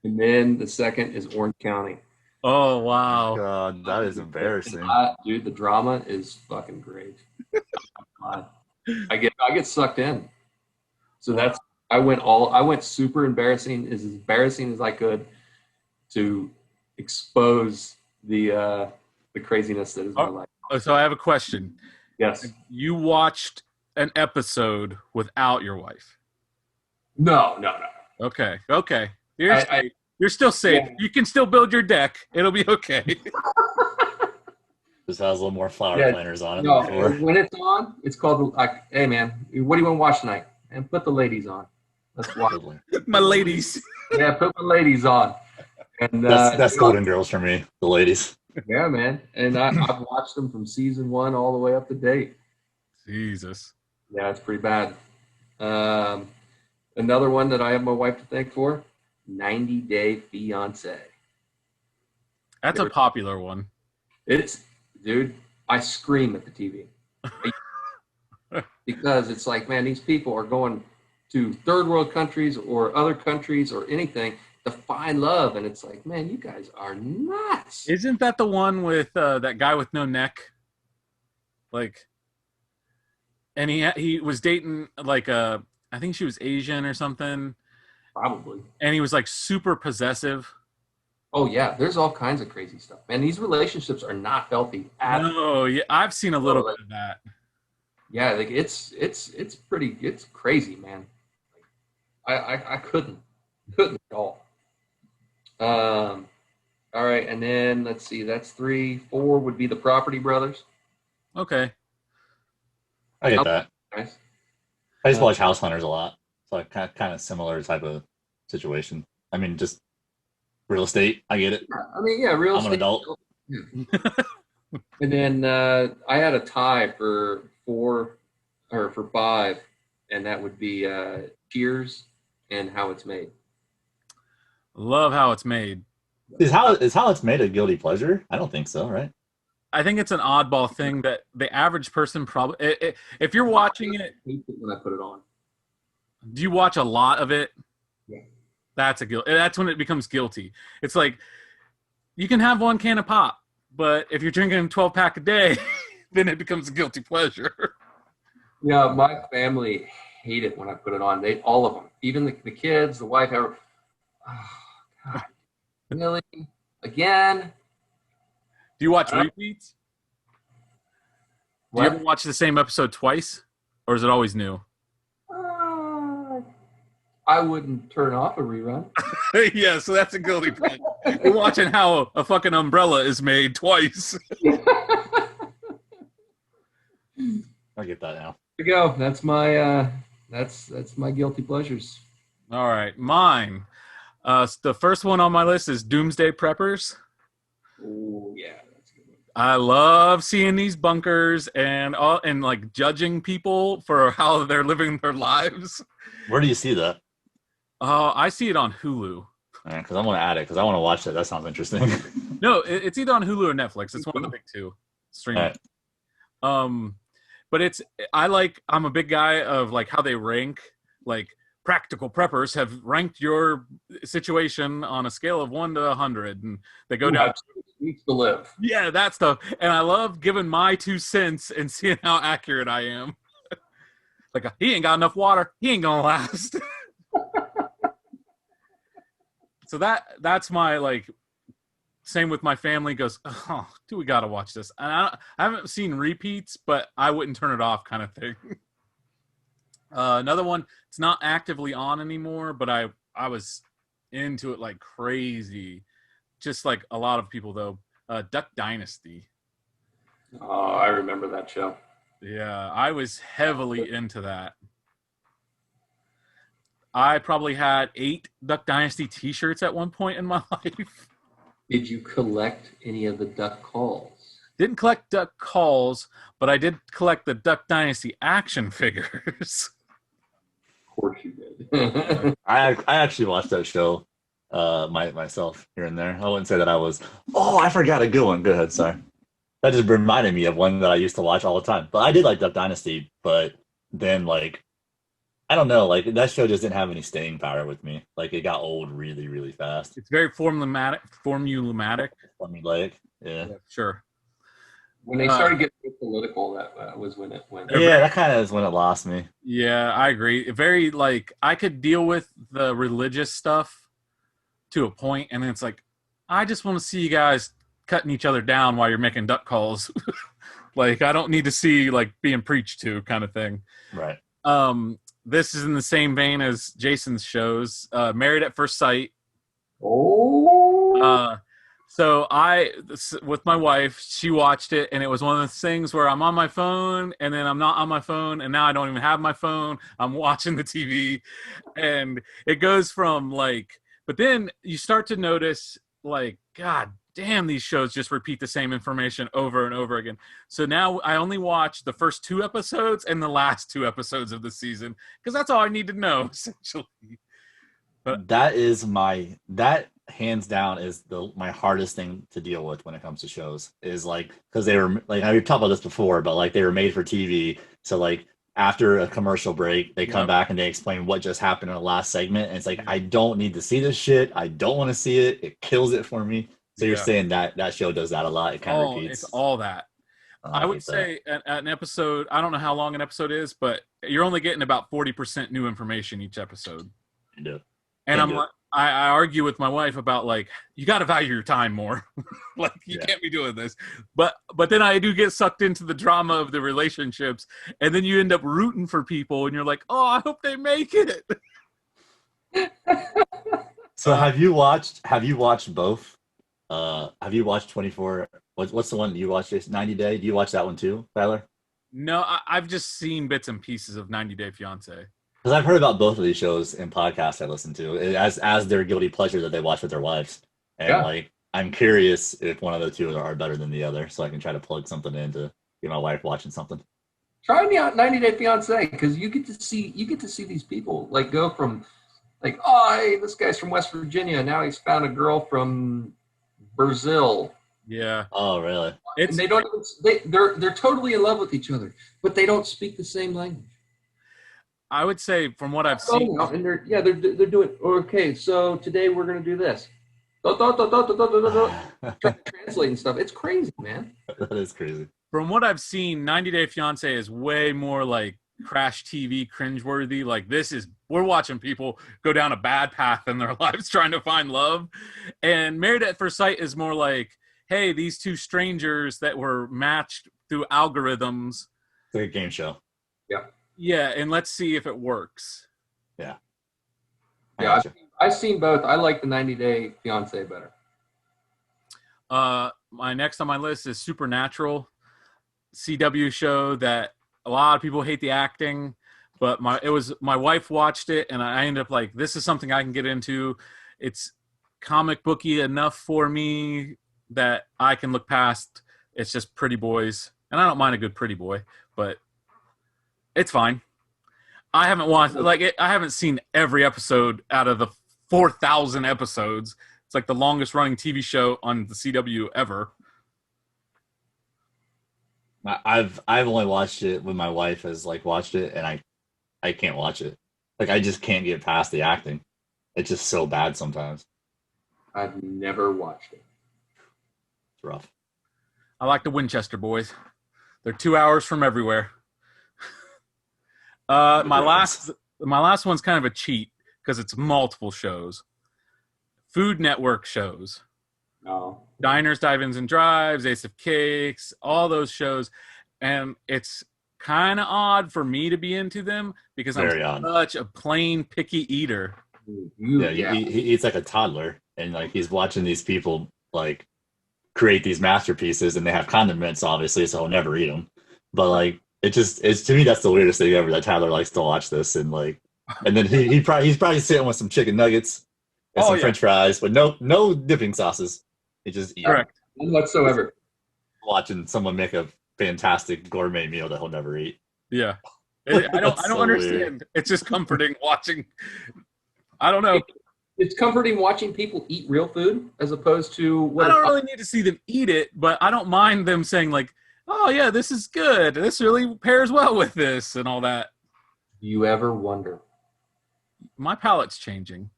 And then the second is Orange County. Oh wow. God, that is embarrassing. Dude, the drama is fucking great. I get sucked in. So I went super embarrassing as I could to expose the craziness that is my life. So I have a question. Yes. You watched an episode without your wife? No. Okay. You're still safe. Yeah. You can still build your deck. It'll be okay. Just has a little more flower planters on it. No, when it's on, it's called like, hey man, what do you want to watch tonight? And put the ladies on. Let's watch. My ladies. Yeah, put my ladies on. And that's Golden Girls for me, the ladies. Yeah, man. And I've watched them from season 1 all the way up to date. Jesus. Yeah, it's pretty bad. Another one that I have my wife to thank for, 90 Day Fiancé. That's a popular one. Dude, I scream at the TV. Because it's like, man, these people are going to third world countries or other countries or anything to find love. And it's like, man, you guys are nuts. Isn't that the one with that guy with no neck? Like, and he was dating like I think she was Asian or something. Probably. And he was like super possessive. Oh yeah, there's all kinds of crazy stuff. Man, these relationships are not healthy at all. No, yeah, I've seen a little bit of that. Yeah, like it's crazy, man. I couldn't at all. All right, and then let's see, that's 3. 4 would be the Property Brothers. Okay. I get that. Nice. I just watch House Hunters a lot. So like kind of similar type of situation. I mean, just real estate. I get it. I mean, yeah, real estate. I'm an adult. And then I had a tie for 4 or for 5, and that would be Cheers and How It's Made. Love How It's Made. Is how it's made a guilty pleasure? I don't think so, right? I think it's an oddball thing that the average person probably, if you're watching it, I hate it when I put it on. do you watch a lot of it? Yeah. That's when it becomes guilty. It's like you can have one can of pop, but if you're drinking a 12-pack a day, then it becomes a guilty pleasure. Yeah, my family hate it when I put it on. All of them, even the kids, the wife. Oh, God, really? Again? Do you watch repeats? Do you ever watch the same episode twice, or is it always new? I wouldn't turn off a rerun. Yeah, so that's a guilty pleasure. You're watching how a fucking umbrella is made twice. I get that now. There you go. That's my that's my guilty pleasures. All right, mine. The first one on my list is Doomsday Preppers. Oh yeah, that's a good one. I love seeing these bunkers and like judging people for how they're living their lives. Where do you see that? I see it on Hulu. Because I'm going to add it because I want to watch that. That sounds interesting. No, it's either on Hulu or Netflix. It's one of the big two streaming. Right. But I'm a big guy of like how they rank. Like practical preppers have ranked your situation on a scale of 1 to 100, and they go down 6 weeks to live. Yeah, that stuff. And I love giving my 2 cents and seeing how accurate I am. Like he ain't got enough water. He ain't gonna last. So that's my like. Same with my family. Goes, oh, do we gotta watch this? And I haven't seen repeats, but I wouldn't turn it off, kind of thing. Another one. It's not actively on anymore, but I was into it like crazy. Just like a lot of people though. Duck Dynasty. Oh, I remember that show. Yeah, I was heavily into that. I probably had 8 Duck Dynasty t-shirts at one point in my life. Did you collect any of the duck calls? Didn't collect duck calls, but I did collect the Duck Dynasty action figures. Of course you did. I actually watched that show myself here and there. I wouldn't say that I was, I forgot a good one. Go ahead, sorry. That just reminded me of one that I used to watch all the time. But I did like Duck Dynasty, but then like I don't know, like that show just didn't have any staying power with me. Like it got old really, really fast. It's very formulaic. Formulaic, yeah. Sure. When they started getting political, that was when it went. Yeah, that kind of is when it lost me. Yeah, I agree. Very like I could deal with the religious stuff to a point, and then it's like I just want to see you guys cutting each other down while you're making duck calls. Like I don't need to see like being preached to kind of thing. Right. This is in the same vein as Jason's shows. Married at First Sight. Oh. So with my wife, she watched it, and it was one of those things where I'm on my phone, and then I'm not on my phone, and now I don't even have my phone. I'm watching the TV, and it goes from like, but then you start to notice like, God damn, these shows just repeat the same information over and over again. So now I only watch the first 2 episodes and the last 2 episodes of the season because that's all I need to know, essentially. But that hands down is my hardest thing to deal with when it comes to shows is like, because they were like, we've talked about this before, but like they were made for TV. So like after a commercial break, they come back and they explain what just happened in the last segment. And it's like, I don't need to see this shit. I don't want to see it. It kills it for me. So you're saying that show does that a lot. It kind of repeats. It's all that. I would say an episode, I don't know how long an episode is, but you're only getting about 40% new information each episode. You do. And I argue with my wife about like, you got to value your time more. Like you can't be doing this. But then I do get sucked into the drama of the relationships, and then you end up rooting for people, and you're like, oh, I hope they make it. So have you watched both? Have you watched 24? What's the one you watched? 90 Day? Do you watch that one too, Tyler? No, I've just seen bits and pieces of 90 Day Fiancé. Because I've heard about both of these shows in podcasts I listen to as their guilty pleasure that they watch with their wives. And like, I'm curious if one of the two are better than the other, so I can try to plug something in to get my wife watching something. Try me out 90 Day Fiancé, because you get to see these people like go from like, oh, hey, this guy's from West Virginia, now he's found a girl from Brazil, Yeah. Oh, really? And they don't. They're totally in love with each other, but they don't speak the same language. I would say from what I've seen, And they're doing okay. So today we're gonna do this. Translating stuff. It's crazy, man. That is crazy. from what I've seen, 90 Day Fiance is way more like Crash TV cringeworthy. Like we're watching people go down a bad path in their lives trying to find love. And Married at First Sight is more like, hey, these two strangers that were matched through algorithms. It's like a game show. Yeah. Yeah, and let's see if it works. Yeah. Yeah, I've seen both. I like the 90 Day Fiance better. My next on my list is Supernatural, CW show that a lot of people hate the acting, but my wife watched it, and I ended up like, this is something I can get into. It's comic booky enough for me that I can look past. It's just pretty boys, and I don't mind a good pretty boy, but it's fine. I haven't watched I haven't seen every episode out of the 4,000 episodes. It's like the longest running TV show on the CW ever. I've only watched it when my wife has like watched it, and I can't watch it. Like I just can't get past the acting. It's just so bad sometimes. I've never watched it. It's rough. I like the Winchester boys. They're 2 hours from everywhere. My last one's kind of a cheat because it's multiple shows. Food Network shows. No. Diners, Dive-Ins and Drives, Ace of Cakes, all those shows. And it's kind of odd for me to be into them because I'm such a plain picky eater. Yeah. He eats like a toddler, and like he's watching these people like create these masterpieces, and they have condiments, obviously, so he'll never eat them. But like it's to me, that's the weirdest thing ever. That Tyler likes to watch this, and like, and then he's probably sitting with some chicken nuggets and some French fries, but no dipping sauces. He just eats. Correct. None whatsoever. Watching someone make a fantastic gourmet meal that he'll never eat. Yeah, I don't understand. Weird. It's just comforting watching. I don't know. It's comforting watching people eat real food as opposed to. I don't really need to see them eat it, but I don't mind them saying like, oh yeah, this is good. This really pairs well with this and all that. Do you ever wonder? My palate's changing.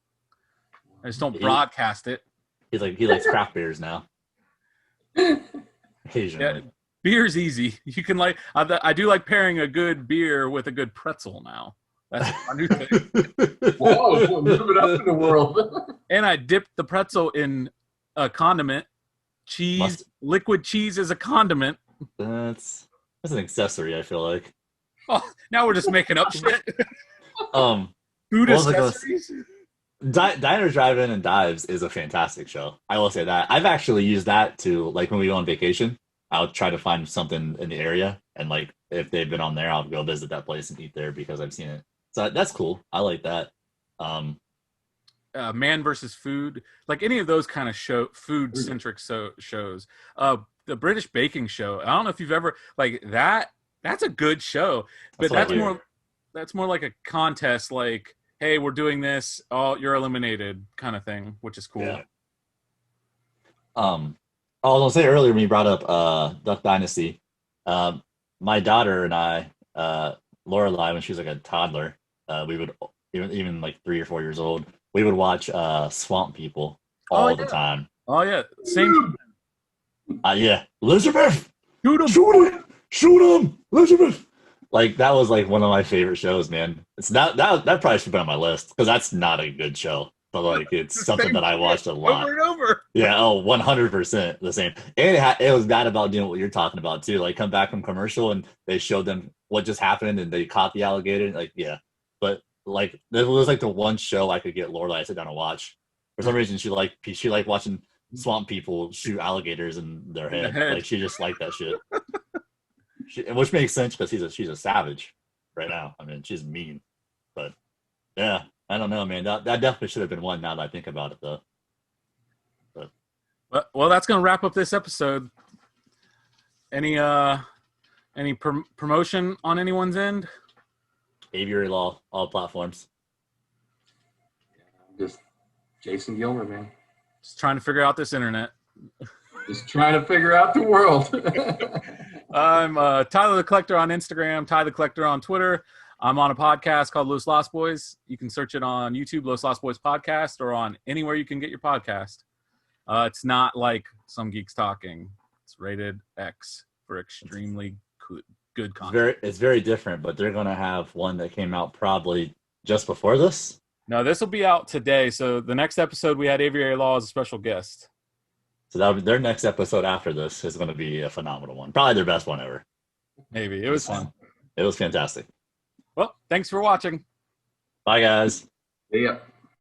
I just don't broadcast it. He likes craft beers now. Occasionally. Yeah, beer's easy. You can like I do like pairing a good beer with a good pretzel now. That's a new thing. Whoa, moving up in the world. And I dipped the pretzel in a condiment. Cheese, liquid cheese is a condiment. That's an accessory, I feel like. Oh, now we're just making up shit. Food accessories. Diners, Drive-In, and Dives is a fantastic show. I will say that. I've actually used that to, like, when we go on vacation, I'll try to find something in the area, and like if they've been on there, I'll go visit that place and eat there because I've seen it. So that's cool. I like that. Man versus Food, like any of those kind of food centric shows. The British Baking Show. I don't know if you've ever like that. That's a good show, but that's more like a contest. Like, hey, we're doing this. Oh, you're eliminated, kind of thing, which is cool. Yeah. I was gonna say earlier when you brought up Duck Dynasty, my daughter and I, Lorelai, when she was like a toddler, we would even like 3 or 4 years old, we would watch Swamp People all the time. Oh yeah, same. Yeah, Elizabeth, shoot him, Elizabeth. Like that was like one of my favorite shows, man. It's not that probably should be on my list because that's not a good show. But like it's something that I watched a lot. Over and over. Yeah, 100% the same. And it was bad about doing what you're talking about too. Like come back from commercial and they showed them what just happened and they caught the alligator. Like yeah, but like it was like the one show I could get Lorelai to sit down and watch. For some reason she liked watching swamp people shoot alligators in their head. Like she just liked that shit. Which makes sense because she's a savage right now. I mean she's mean, but yeah. I don't know, man. That definitely should have been one now that I think about it, though. But. Well, that's going to wrap up this episode. Any promotion on anyone's end? Aviary Law, all platforms. Just Jason Gilmer, man. Just trying to figure out this internet. Just trying to figure out the world. I'm Tyler the Collector on Instagram, Ty the Collector on Twitter. I'm on a podcast called Los Lost Boys. You can search it on YouTube, Los Lost Boys Podcast, or on anywhere you can get your podcast. It's not like Some Geeks Talking. It's rated X for extremely good content. It's very different, but they're going to have one that came out probably just before this. No, this will be out today. So the next episode, we had Aviary Law as a special guest. So their next episode after this is going to be a phenomenal one. Probably their best one ever. Maybe. It was fun. It was fantastic. Well, thanks for watching. Bye, guys. Yeah.